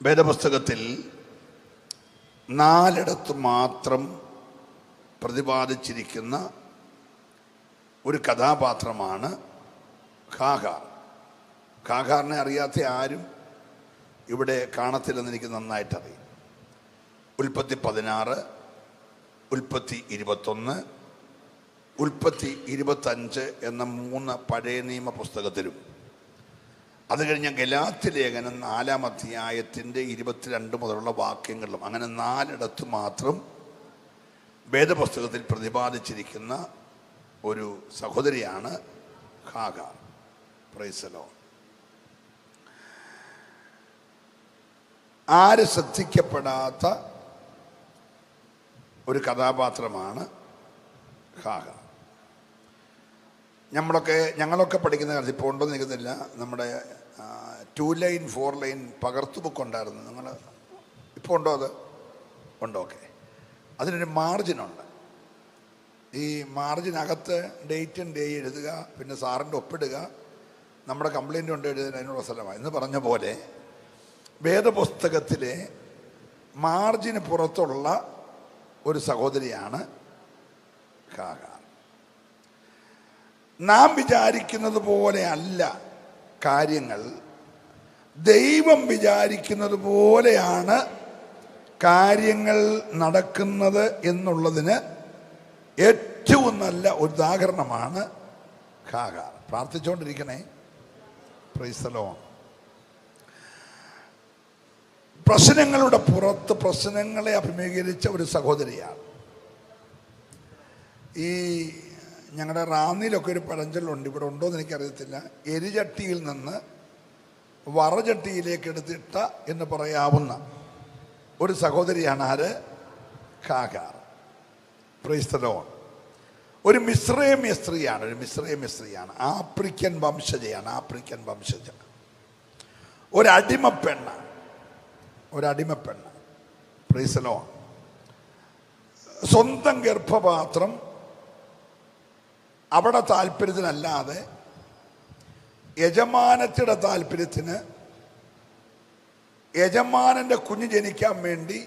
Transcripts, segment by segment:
വേദപുസ്തകത്തിൽ 4 മാത്രം പ്രതിപാദിച്ചിരിക്കുന്ന ഒരു കഥാപാത്രമാണ് ഹാഗാർ. ഹാഗാറിനെ അറിയാത്ത ആരും ഇവിടെ കാണത്തില്ലെന്ന് എനിക്ക് നന്നായിട്ടറിയാം. ഉൽപ്പത്തി 16, ഉൽപ്പത്തി 21, ഉൽപ്പത്തി 25 എന്ന 3 പഴയ നിയമ പുസ്തകത്തിലും, അത് കഴിഞ്ഞ ഗലാത്യ ലേഖനം 4-ാം അധ്യായത്തിൻ്റെ 22 മുതലുള്ള വാക്യങ്ങളിലും, അങ്ങനെ 4 മാത്രം വേദപുസ്തകത്തിൽ പ്രതിപാദിച്ചിരിക്കുന്ന ഒരു സഹോദരിയാണ് ഹാഗാർ. Praise the Lord. ആര് ശ്രദ്ധിക്കപ്പെടാത്ത ഒരു കഥാപാത്രമാണ് ഹാഗാർ. ഞങ്ങളൊക്കെ പഠിക്കുന്ന കാലത്ത്, ഇപ്പോൾ ഉണ്ടോ എന്ന് നിൽക്കുന്നില്ല, നമ്മുടെ 2 ലൈൻ 4 ലൈൻ പകർത്തു ബുക്ക് ഉണ്ടായിരുന്നു. നിങ്ങൾ ഇപ്പോൾ ഉണ്ടോ? അത് ഉണ്ടോ? ഓക്കെ. അതിനൊരു മാർജിനുണ്ട്. ഈ മാർജിനകത്ത് ഡേറ്റും ഡേ എഴുതുക, പിന്നെ സാറിൻ്റെ ഒപ്പിടുക, നമ്മുടെ കംപ്ലയിൻ്റ് കൊണ്ട് എഴുതുക, അതിനുള്ള സ്ഥലമാണ്. എന്ന് പറഞ്ഞ പോലെ വേദപുസ്തകത്തിലെ മാർജിന് പുറത്തുള്ള ഒരു സഹോദരിയാണ് ഹാഗാർ. നാം വിചാരിക്കുന്നത് പോലെ അല്ല കാര്യങ്ങൾ, ദൈവം വിചാരിക്കുന്നത് പോലെയാണ് കാര്യങ്ങൾ നടക്കുന്നത് എന്നുള്ളതിന് ഏറ്റവും നല്ല ഉദാഹരണമാണ് ഹാഗാർ. പ്രാർത്ഥിച്ചുകൊണ്ടിരിക്കണേ. Praise the Lord. പ്രശ്നങ്ങളുടെ പുറത്ത് പ്രശ്നങ്ങളെ അഭിമുഖീകരിച്ച ഒരു സഹോദരിയാണ്. ഈ ഞങ്ങളുടെ റാന്നിയിലൊക്കെ ഒരു പഴഞ്ചൊല്ലുണ്ട്, ഇവിടെ ഉണ്ടോ എന്ന് എനിക്കറിയത്തില്ല. എരിചട്ടിയിൽ നിന്ന് വറചട്ടിയിലേക്ക് എടുത്തിട്ട എന്ന് പറയാവുന്ന ഒരു സഹോദരിയാണ് ആര്? ഹാഗാർ. Praise the Lord. ഒരു മിസ്രൈമ്യ സ്ത്രീയാണ്. ആഫ്രിക്കൻ വംശജയാണ്. ഒരടിമപ്പെണ്ണ. Praise the Lord. സ്വന്തം ഗർഭപാത്രം അവിടെ താല്പര്യത്തിനല്ലാതെ യജമാനത്തിയുടെ താല്പര്യത്തിന്, യജമാനൻ്റെ കുഞ്ഞ് ജനിക്കാൻ വേണ്ടി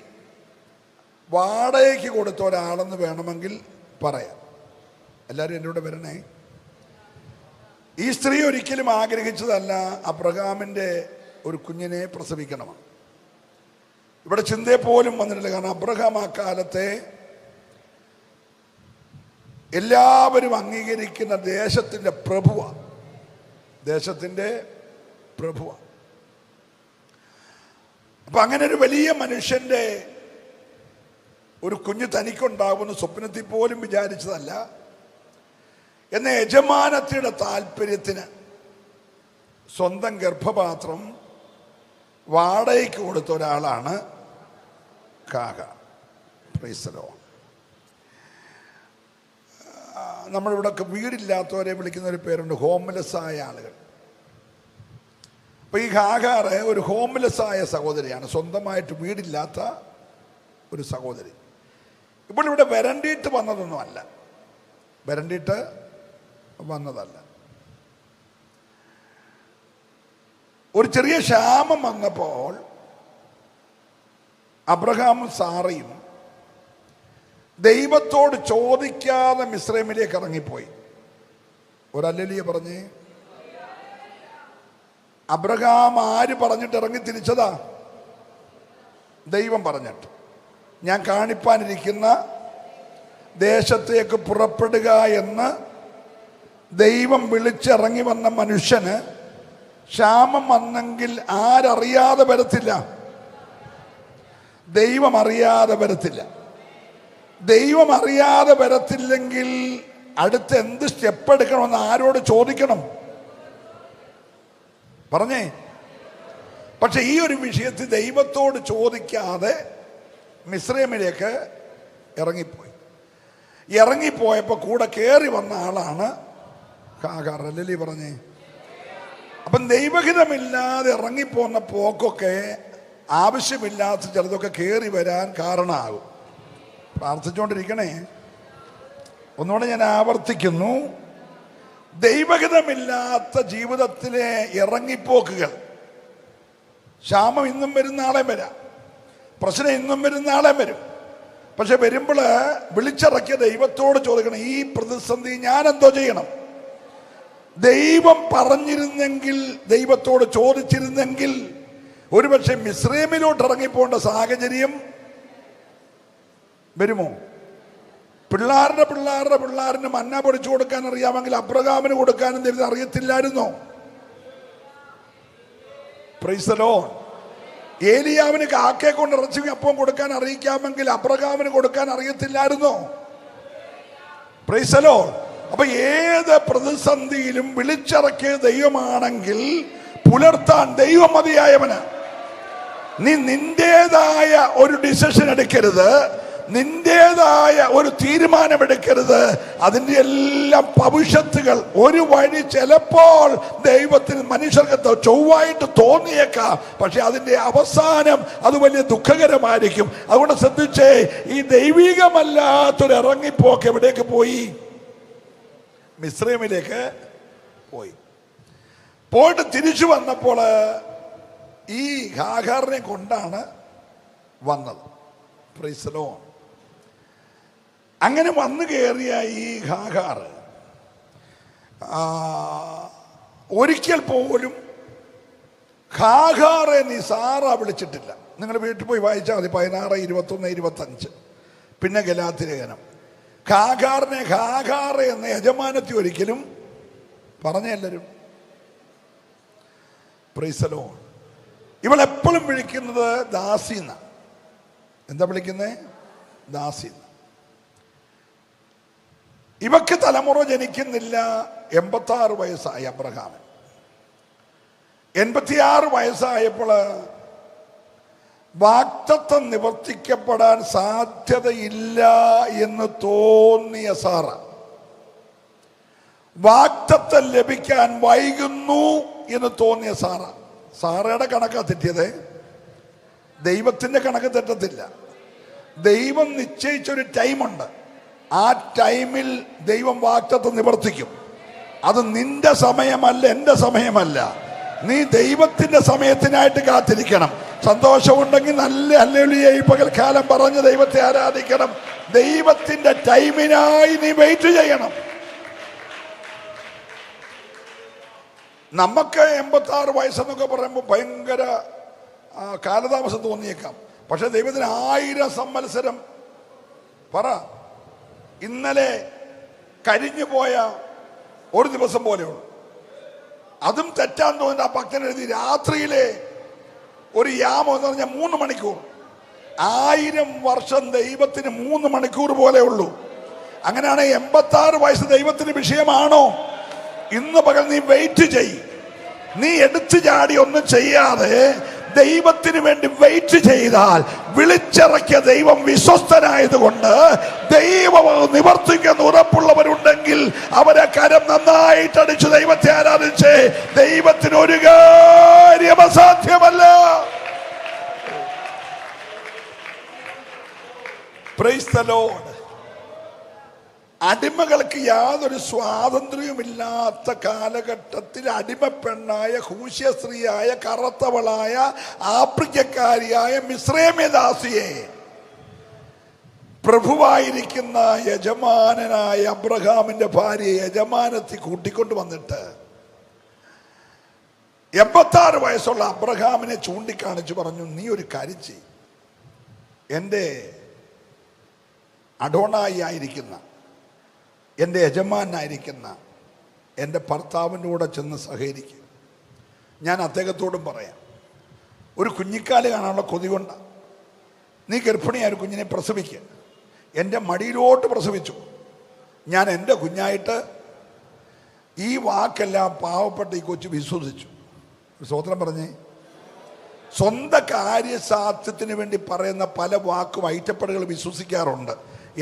വാടകയ്ക്ക് കൊടുത്ത ഒരാളെന്ന് വേണമെങ്കിൽ പറയാം. എല്ലാവരും എൻ്റെ കൂടെ വരണേ. ഈ സ്ത്രീ ഒരിക്കലും ആഗ്രഹിച്ചതല്ല അബ്രഹാമിൻ്റെ ഒരു കുഞ്ഞിനെ പ്രസവിക്കണമെന്ന്. ഇവിടെ ചിന്തയെ പോലും വന്നിട്ടില്ല. കാരണം അബ്രഹാം ആ കാലത്തെ എല്ലാവരും അംഗീകരിക്കുന്ന ദേശത്തിൻ്റെ പ്രഭുവാണ്. അപ്പൊ അങ്ങനെ ഒരു വലിയ മനുഷ്യന്റെ ഒരു കുഞ്ഞ് തനിക്കുണ്ടാവുന്ന സ്വപ്നത്തിൽ പോലും വിചാരിച്ചതല്ല. എന്ന യജമാനത്തിയുടെ താല്പര്യത്തിന് സ്വന്തം ഗർഭപാത്രം വാടകയ്ക്ക് കൊടുത്ത ഒരാളാണ് ഹാഗാർ. Praise the Lord. നമ്മളിവിടെയൊക്കെ വീടില്ലാത്തവരെ വിളിക്കുന്ന ഒരു പേരുണ്ട്, ഹോംലെസ്സായ ആളുകൾ. അപ്പൊ ഈ ഹാഗാർ ഒരു ഹോംലെസ്സായ സഹോദരിയാണ്, സ്വന്തമായിട്ട് വീടില്ലാത്ത ഒരു സഹോദരി. ഇപ്പോൾ ഇവിടെ വരണ്ടിയിട്ട് വന്നതല്ല. ഒരു ചെറിയ ക്ഷാമം വന്നപ്പോൾ അബ്രഹാമും സാറയും ദൈവത്തോട് ചോദിക്കാതെ മിസ്രൈമിലേക്ക് ഇറങ്ങിപ്പോയി. ഒരല്ലേലൂയ പറഞ്ഞേ. അബ്രഹാം ആര് പറഞ്ഞിട്ട് ഇറങ്ങി തിരിച്ചതാ? ദൈവം പറഞ്ഞിട്ട്. ഞാൻ കാണിപ്പാനിരിക്കുന്ന ദേശത്തേക്ക് പുറപ്പെടുക എന്ന് ദൈവം വിളിച്ചിറങ്ങി വന്ന മനുഷ്യന് ക്ഷാമം വന്നെങ്കിൽ ആരറിയാതെ വരത്തില്ല? ദൈവം അറിയാതെ വരത്തില്ലെങ്കിൽ അടുത്ത് എന്ത് സ്റ്റെപ്പ് എടുക്കണമെന്ന് ആരോട് ചോദിക്കണം? പറഞ്ഞേ. പക്ഷെ ഈ ഒരു വിഷയത്തിൽ ദൈവത്തോട് ചോദിക്കാതെ മിസ്രൈമിലേക്ക് ഇറങ്ങിപ്പോയപ്പോൾ കൂടെ കയറി വന്ന ആളാണ് ഹാഗാർ. അല്ലല്ലേ പറഞ്ഞേ? അപ്പം ദൈവഹിതമില്ലാതെ ഇറങ്ങിപ്പോന്ന പോക്കൊക്കെ ആവശ്യമില്ലാത്ത ചിലതൊക്കെ കയറി വരാൻ കാരണമാകും. പ്രാർത്ഥിച്ചുകൊണ്ടിരിക്കണേ. ഒന്നുകൂടെ ഞാൻ ആവർത്തിക്കുന്നു, ദൈവഹിതമില്ലാത്ത ജീവിതത്തിലെ ഇറങ്ങിപ്പോക്കുകൾ ക്ഷാമം ഇന്നും വരും, നാളെ വരാം. പ്രശ്നം ഇന്നും വരും, നാളെ വരും. പക്ഷെ വരുമ്പോൾ വിളിച്ചിറക്കിയ ദൈവത്തോട് ചോദിക്കണം, ഈ പ്രതിസന്ധി ഞാൻ എന്തോ ചെയ്യണം? ദൈവം പറഞ്ഞിരുന്നെങ്കിൽ, ദൈവത്തോട് ചോദിച്ചിരുന്നെങ്കിൽ ഒരുപക്ഷെ മിസ്രൈമിലോട്ട് ഇറങ്ങിപ്പോണ്ട സാഹചര്യം വരുമോ? പിള്ളാരിന് മന്ന പൊടിച്ചു കൊടുക്കാൻ അറിയാമെങ്കിൽ അബ്രഹാമിന് കൊടുക്കാനും ദൈവത്തിന് അറിയത്തില്ലായിരുന്നോ? Praise the Lord. ഏലിയാവിന് കാക്കയെ കൊണ്ട് ഇറച്ചി അപ്പം കൊടുക്കാൻ അറിയിക്കാമെങ്കിൽ അബ്രഹാമിന് കൊടുക്കാൻ അറിയത്തില്ലായിരുന്നോ? Praise the Lord. അപ്പൊ ഏത് പ്രതിസന്ധിയിലും വിളിച്ചിറക്കിയ ദൈവമാണെങ്കിൽ പുലർത്താൻ ദൈവം മതിയായവന്. നീ നിന്റേതായ ഒരു ഡിസിഷൻ എടുക്കരുത്, നിന്റേതായ ഒരു തീരുമാനമെടുക്കരുത്. അതിൻ്റെ എല്ലാം ഭവിഷ്യത്തുകൾ ഒരു വഴി ചിലപ്പോൾ ദൈവത്തിന് മനുഷ്യർക്ക് ചൊവ്വായിട്ട് തോന്നിയേക്കാം, പക്ഷെ അതിൻ്റെ അവസാനം അത് വലിയ ദുഃഖകരമായിരിക്കും. അതുകൊണ്ട് ശ്രദ്ധിച്ചേ, ഈ ദൈവികമല്ലാത്തൊരു ഇറങ്ങിപ്പോക്ക് എവിടേക്ക് പോയി? മിസ്രൈമിലേക്ക് പോയിട്ട് തിരിച്ചു വന്നപ്പോൾ ഈ ഹാഗാറിനെ കൊണ്ടാണ് വന്നത്. Price the Lord. അങ്ങനെ വന്നു കയറിയ ഈ ഹാഗാർ ഒരിക്കൽ പോലും ഹാഗാറെ നീ സാറ വിളിച്ചിട്ടില്ല. നിങ്ങൾ വീട്ടിൽ പോയി വായിച്ചാൽ മതി, 16, 21, 25. പിന്നെ ഗലാത്യലേഖനം. ഹാഗാറിനെ ഹാഗാറെ എന്ന യജമാനത്തി ഒരിക്കലും പറഞ്ഞെല്ലാവരും. Praise the Lord. ഇവളെപ്പോഴും വിളിക്കുന്നത് ദാസിന്ന. എന്താ വിളിക്കുന്നത്? ദാസിന്ന. ഇവക്ക് തലമുറ ജനിക്കുന്നില്ല. 86 വയസ്സായി അബ്രഹാം. 86 വയസ്സായപ്പോൾ വാഗ്ദത്തം നിവർത്തിക്കപ്പെടാൻ സാധ്യതയില്ല എന്ന് തോന്നിയ സാറ, വാഗ്ദത്തം ലഭിക്കാൻ വൈകുന്നു എന്ന് തോന്നിയ സാറയുടെ കണക്കാ തെറ്റിയത്. ദൈവത്തിന്റെ കണക്ക് തെറ്റത്തില്ല. ദൈവം നിശ്ചയിച്ചൊരു ടൈമുണ്ട്. ആ ടൈമിൽ ദൈവം വാഗ്ദത്തം നിവർത്തിക്കും. അത് നിന്റെ സമയമല്ല, എൻ്റെ സമയമല്ല. നീ ദൈവത്തിന്റെ സമയത്തിനായിട്ട് കാത്തിരിക്കണം. സന്തോഷമുണ്ടെങ്കിൽ നല്ല ഹല്ലേലൂയ ഈ പകൽക്കാലം പറഞ്ഞ് ദൈവത്തെ ആരാധിക്കണം. ദൈവത്തിന്റെ ടൈമിനായി നീ വെയിറ്റ് ചെയ്യണം. നമുക്ക് 86 വയസ്സെന്നൊക്കെ പറയുമ്പോൾ ഭയങ്കര കാലതാമസം തോന്നിയേക്കാം. പക്ഷെ ദൈവത്തിന് 1000 സംവത്സരം. പറ, ഇന്നലെ കരിഞ്ഞു പോയ ഒരു ദിവസം പോലെയുള്ളൂ. അതും തെറ്റാൻ തോന്നുന്ന ആ ഭക്തൻ എഴുതി, രാത്രിയിലെ ഒരു യാമം എന്ന് പറഞ്ഞാൽ 3 മണിക്കൂർ. 1000 വർഷം ദൈവത്തിന് 3 മണിക്കൂർ പോലെ ഉള്ളൂ. അങ്ങനെയാണ് 86 വയസ്സ് ദൈവത്തിന് വിഷയമാണോ? ഇന്ന് പകൽ നീ വെയിറ്റ് ചെയ്. നീ എടുത്തു ചാടി ഒന്നും ചെയ്യാതെ ദൈവത്തിന് വേണ്ടി വെയിറ്റ് ചെയ്താൽ, വിളിച്ചിറക്കിയ ദൈവം വിശ്വസ്തനായതുകൊണ്ട് ദൈവം നിവർത്തിക്കുന്ന ഉറപ്പുള്ളവരുണ്ടെങ്കിൽ അവരെ കരം നന്നായിട്ട് അടിച്ചു ദൈവത്തെ ആരാധിച്ച്. ദൈവത്തിന് ഒരു കാര്യം അസാധ്യമല്ല. Price the Lord. അടിമകൾക്ക് യാതൊരു സ്വാതന്ത്ര്യവുമില്ലാത്ത കാലഘട്ടത്തിൽ അടിമപ്പെണ്ണായ ഹൂശ്യ സ്ത്രീയായ കറുത്തവളായ ആഫ്രിക്കക്കാരിയായ മിസ്രൈമ്യദാസിയെ പ്രഭുവായിരിക്കുന്ന യജമാനനായ അബ്രഹാമിന്റെ ഭാര്യയെ യജമാനത്തി കൂട്ടിക്കൊണ്ട് വന്നിട്ട് 86 വയസ്സുള്ള അബ്രഹാമിനെ ചൂണ്ടിക്കാണിച്ചു പറഞ്ഞു, നീ ഒരു കാര്യം ചെയ്യ്, എൻ്റെ അഡോണായി ആയിരിക്കുന്ന, എൻ്റെ യജമാനായിരിക്കുന്ന എൻ്റെ ഭർത്താവിൻ്റെ കൂടെ ചെന്ന് സഹകരിക്കുക. ഞാൻ അദ്ദേഹത്തോടും പറയാം, ഒരു കുഞ്ഞിക്കാല് കാണാനുള്ള കൊതി കൊണ്ട നീ ഗർഭിണിയായ ഒരു കുഞ്ഞിനെ പ്രസവിക്കുക. എൻ്റെ മടിയിലോട്ട് പ്രസവിച്ചു. ഞാൻ എൻ്റെ കുഞ്ഞായിട്ട് ഈ വാക്കെല്ലാം പാവപ്പെട്ട ഈ കൊച്ചു വിശ്വസിച്ചു. സ്വതന്ത്രം പറഞ്ഞേ. സ്വന്തം കാര്യസാധ്യത്തിന് വേണ്ടി പറയുന്ന പല വാക്കും ഐറ്റപ്പടുകൾ വിശ്വസിക്കാറുണ്ട്.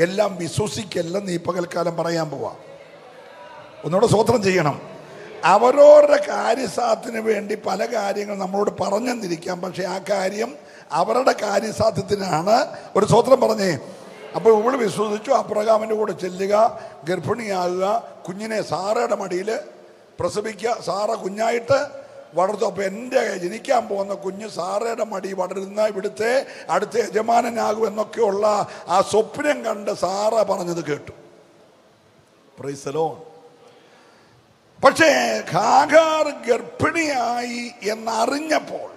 എല്ലാം വിശ്വസിക്കല്ലെന്ന് ഈ പകൽക്കാലം പറയാൻ പോവാ. ഒന്നുകൂടെ സ്വതന്ത്രം ചെയ്യണം. അവരവരുടെ കാര്യസാധ്യത്തിന് വേണ്ടി പല കാര്യങ്ങൾ നമ്മളോട് പറഞ്ഞെന്നിരിക്കാം, പക്ഷെ ആ കാര്യം അവരുടെ കാര്യസാധ്യത്തിനാണ്. ഒരു സ്വതന്ത്രം പറഞ്ഞേ. അപ്പോൾ ഇവള് വിശ്വസിച്ചു. അബ്രഹാമിൻ്റെ കൂടെ ചെല്ലുക, ഗർഭിണിയാകുക, കുഞ്ഞിനെ സാറയുടെ മടിയിൽ പ്രസവിക്കുക. സാറ കുഞ്ഞായിട്ട് വളർത്തു. അപ്പൊ എൻ്റെ ജനിക്കാൻ പോകുന്ന കുഞ്ഞ് സാറയുടെ മടി വളരുന്ന ഇവിടുത്തെ അടുത്ത യജമാനനാകും എന്നൊക്കെയുള്ള ആ സ്വപ്നം കണ്ട് സാറ പറഞ്ഞത് കേട്ടു. Price the Lord. പക്ഷേ ഹാഗാർ ഗർഭിണിയായി എന്നറിഞ്ഞപ്പോൾ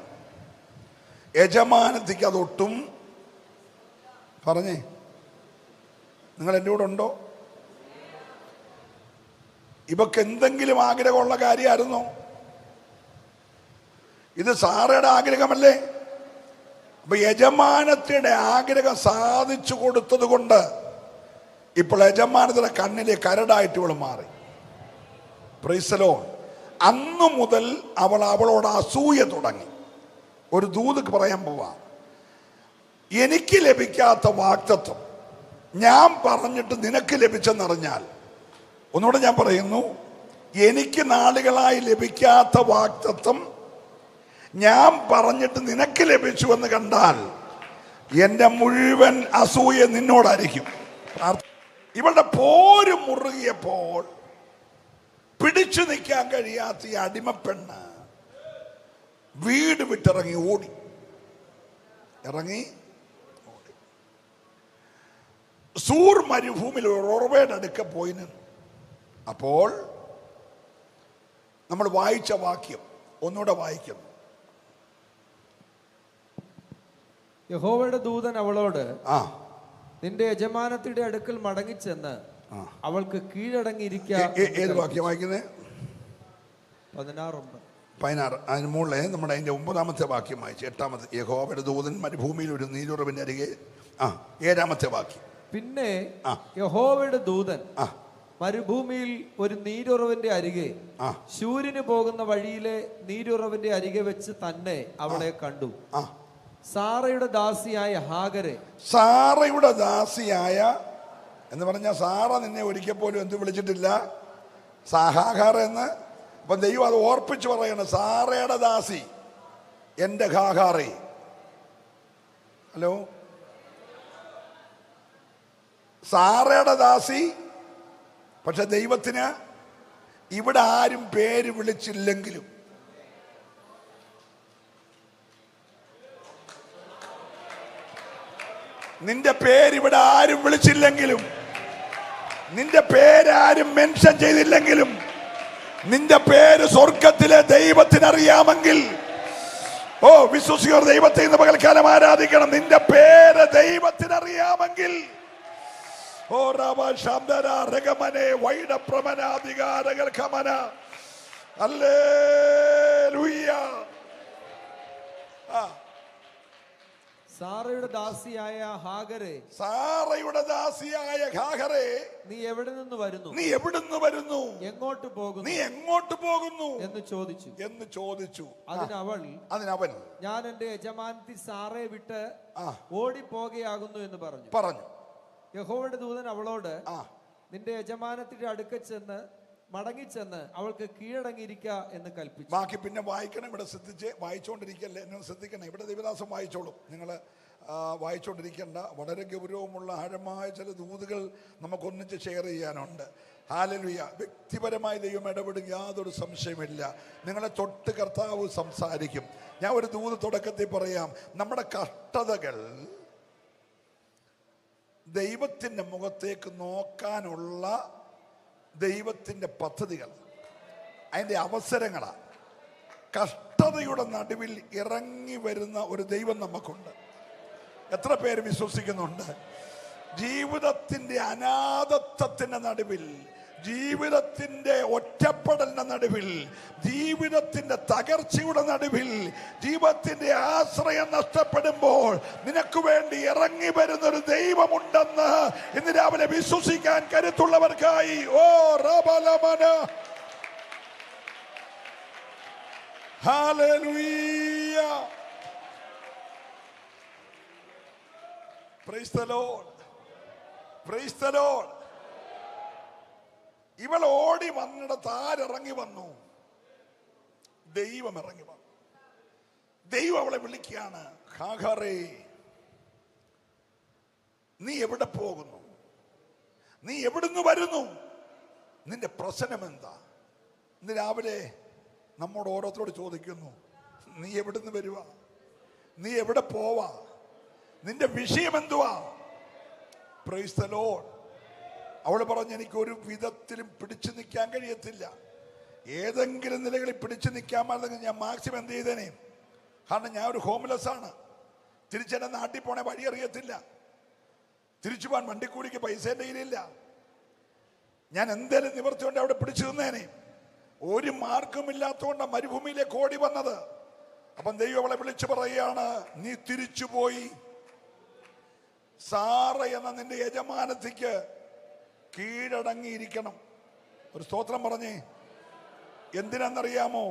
യജമാനത്തിക്ക് അതൊട്ടും, പറഞ്ഞേ, നിങ്ങൾ എൻ്റെ കൂടെ ഉണ്ടോ? ഇവക്ക് എന്തെങ്കിലും ആഗ്രഹമുള്ള കാര്യമായിരുന്നോ? ഇത് സാറയുടെ ആഗ്രഹമല്ലേ? അപ്പൊ യജമാനത്തിയുടെ ആഗ്രഹം സാധിച്ചു കൊടുത്തത് കൊണ്ട് ഇപ്പോൾ യജമാനത്തിയുടെ കണ്ണിലെ കരടായിട്ട് ഇവൾ മാറി. Price the Lord. അന്നു മുതൽ അവളോട് അസൂയ തുടങ്ങി. ഒരു ദൂത് പറയാൻ പോവാ. എനിക്ക് ലഭിക്കാത്ത വാഗ്ദത്തം ഞാൻ പറഞ്ഞിട്ട് നിനക്ക് ലഭിച്ചെന്നറിഞ്ഞാൽ, ഒന്നുകൂടെ ഞാൻ പറയുന്നു, എനിക്ക് നാളുകളായി ലഭിക്കാത്ത വാഗ്ദത്തം ഞാൻ പറഞ്ഞിട്ട് നിനക്ക് ലഭിച്ചു എന്ന് കണ്ടാൽ എൻ്റെ മുഴുവൻ അസൂയ നിന്നോടായിരിക്കും. ഇവളുടെ പോര് മുറുകിയപ്പോൾ പിടിച്ചു നിൽക്കാൻ കഴിയാത്ത ഈ അടിമപ്പെണ്ണ് വീട് വിട്ടിറങ്ങി ഓടി. സൂർ മരുഭൂമിയിൽ ഒറവയുടെ അടുക്ക പോയി നിന്നു. അപ്പോൾ നമ്മൾ വായിച്ച വാക്യം ഒന്നുകൂടെ വായിക്കുന്നു. യഹോവയുടെ ദൂതൻ അവളോട്, നിന്റെ യജമാനത്തിയുടെ അടുക്കൽ മടങ്ങിച്ചെന്ന് അവൾക്ക് കീഴടങ്ങിയിരിക്കുക. ഏത് വാക്യം വായിക്കുന്നത്? 16. അതിന് മുകളിൽ നമ്മുടെ അതിന്റെ 9-ാമത്തെ വാക്യം വായിച്ചു. 8-ാമത്തെ, യഹോവയുടെ ദൂതൻ മരുഭൂമിയിൽ ഒരു നീരുറവിന്റെ അരികെ. 7-ാമത്തെ വാക്യം. പിന്നെ യഹോവയുടെ ദൂതൻ മരുഭൂമിയിൽ ഒരു നീരുറവിന്റെ അരികെ, ശൂര്യന് പോകുന്ന വഴിയിലെ നീരുറവിന്റെ അരികെ വെച്ച് തന്നെ അവളെ കണ്ടു. സാറയുടെ ദാസിയായ ഹാഗരെ. സാറയുടെ ദാസിയായ എന്ന് പറഞ്ഞാൽ സാറ നിന്നെ ഒരിക്കൽ പോലും എന്ത് വിളിച്ചിട്ടില്ല? ഹാഗാർ എന്ന്. അപ്പൊ ദൈവം അത് ഓർപ്പിച്ചു പറയണം, സാറയുടെ ദാസി എൻ്റെ ഹാഗാറേ. ഹലോ, സാറയുടെ ദാസി. പക്ഷെ ദൈവത്തിന് ഇവിടെ ആരും പേര് വിളിച്ചില്ലെങ്കിലും നിന്റെ പേര് ഇവിടെ ആരും വിളിച്ചില്ലെങ്കിലും, നിന്റെ പേരാരും മെൻഷൻ ചെയ്തില്ലെങ്കിലും, നിന്റെ പേര് സ്വർഗത്തിലെ ദൈവത്തിനറിയാമെങ്കിൽ, ഓ വിശ്വസിക്കർ ദൈവത്തെ ഇന്ന് പകൽക്കാലം ആരാധിക്കണം. നിന്റെ പേര് ദൈവത്തിനറിയാമെങ്കിൽ, ഓ റബ ശബ്ദര രഗമനെ വൈഡ പ്രമനാധികാരകൾ ഖമന ഹല്ലേലൂയ. സാറയുടെ ദാസിയായ ഹാഗരെ, സാറയുടെ ദാസിയായ ഹാഗരെ, നീ എവിടെ നിന്ന് വരുന്നു? നീ എവിടുന്ന് വരുന്നു? എങ്ങോട്ട് പോകുന്നു? നീ എങ്ങോട്ട് പോകുന്നു എന്ന് ചോദിച്ചു. അതിനവൻ ഞാൻ എന്റെ യജമാനത്തി സാറയെ വിട്ട് ഓടിപ്പോകുകയാകുന്നു എന്ന് പറഞ്ഞു. യഹോവയുടെ ദൂതൻ അവളോട്, നിന്റെ യജമാനത്തിന്റെ അടുക്ക ചെന്ന് മടങ്ങിച്ചെന്ന് അവൾക്ക് കീഴടങ്ങിയിരിക്ക എന്ന് കൽപ്പിച്ചു. ബാക്കി പിന്നെ വായിക്കണം. ഇവിടെ ശ്രദ്ധിച്ച് വായിച്ചുകൊണ്ടിരിക്കല്ലേ, എന്നെ ശ്രദ്ധിക്കണം. ഇവിടെ ദൈവദാസം വായിച്ചോളും, നിങ്ങൾ വായിച്ചുകൊണ്ടിരിക്കേണ്ട. വളരെ ഗൗരവമുള്ള ആഴമായ ചില ദൂതുകൾ നമുക്കൊന്നിച്ച് ഷെയർ ചെയ്യാനുണ്ട്. ഹല്ലേലൂയ. വ്യക്തിപരമായി ദൈവം ഇടപെടും, യാതൊരു സംശയമില്ല. നിങ്ങളെ തൊട്ട് കർത്താവ് സംസാരിക്കും. ഞാൻ ഒരു ദൂത് തുടക്കത്തിൽ പറയാം. നമ്മുടെ കഷ്ടതകൾ ദൈവത്തിൻ്റെ മുഖത്തേക്ക് നോക്കാനുള്ള ദൈവത്തിൻ്റെ പദ്ധതികൾ, അതിൻ്റെ അവസരങ്ങളാണ്. കഷ്ടതയുടെ നടുവിൽ ഇറങ്ങി വരുന്ന ഒരു ദൈവം നമുക്കുണ്ട്. എത്ര പേര് വിശ്വസിക്കുന്നുണ്ട്? ജീവിതത്തിൻ്റെ അനാഥത്വത്തിൻ്റെ നടുവിൽ, ജീവിതത്തിൻ്റെ ഒറ്റപ്പെടലിന്റെ നടുവിൽ, ജീവിതത്തിൻ്റെ തകർച്ചയുടെ നടുവിൽ, ജീവിതത്തിൻ്റെ ആശ്രയം നഷ്ടപ്പെടുമ്പോൾ നിനക്ക് വേണ്ടി ഇറങ്ങി വരുന്നൊരു ദൈവമുണ്ടെന്ന് ഇന്ന് രാവിലെ വിശ്വസിക്കാൻ കരുത്തുള്ളവർക്കായി ഓ റബലമന hallelujah. Praise the Lord, praise the Lord. ഇവൾ ഓടി വന്നിടത്ത് ആരിറങ്ങി വന്നു? ദൈവം ഇറങ്ങി വന്നു. ദൈവം അവളെ വിളിക്കുകയാണ്, ഹാഗാറേ, നീ എവിടെ പോകുന്നു? നീ എവിടുന്ന് വരുന്നു? നിന്റെ പ്രശ്നം എന്താ? ഇന്ന് രാവിലെ നമ്മോട് ഓരോരുത്തരോട് ചോദിക്കുന്നു, നീ എവിടുന്ന് വരുവാ? നീ എവിടെ പോവാ? നിന്റെ വിഷയം എന്തുവാ? Price the Lord. അവള് പറഞ്ഞു, എനിക്ക് ഒരു വിധത്തിലും പിടിച്ചു നിൽക്കാൻ കഴിയത്തില്ല. ഏതെങ്കിലും നിലകളിൽ പിടിച്ചു നിൽക്കാമെങ്കിൽ ഞാൻ മാക്സിമം എന്ത് ചെയ്തേനെ? കാരണം ഞാൻ ഒരു ഹോംലെസ് ആണ്. തിരിച്ചെന്നെ നാട്ടിൽ പോണേ വഴി അറിയത്തില്ല. തിരിച്ചു പോകാൻ വണ്ടിക്കൂലിക്ക് പൈസ എൻ്റെ കയ്യിലില്ല. ഞാൻ എന്തേലും നിവർത്തിക്കൊണ്ട് അവിടെ പിടിച്ചു നിന്നേനെ. ഒരു മാർഗമില്ലാത്തതുകൊണ്ട് മരുഭൂമിയിലേക്ക് ഓടി വന്നത്. അപ്പം ദൈവം അവളെ വിളിച്ചു പറയുകയാണ്, നീ തിരിച്ചുപോയി സാറ എന്ന നിന്റെ യജമാനത്തിക്ക് കീഴടങ്ങിയിരിക്കണം. ഒരു സ്തോത്രം പറഞ്ഞേ. എന്തിനാണെന്നറിയാമോ?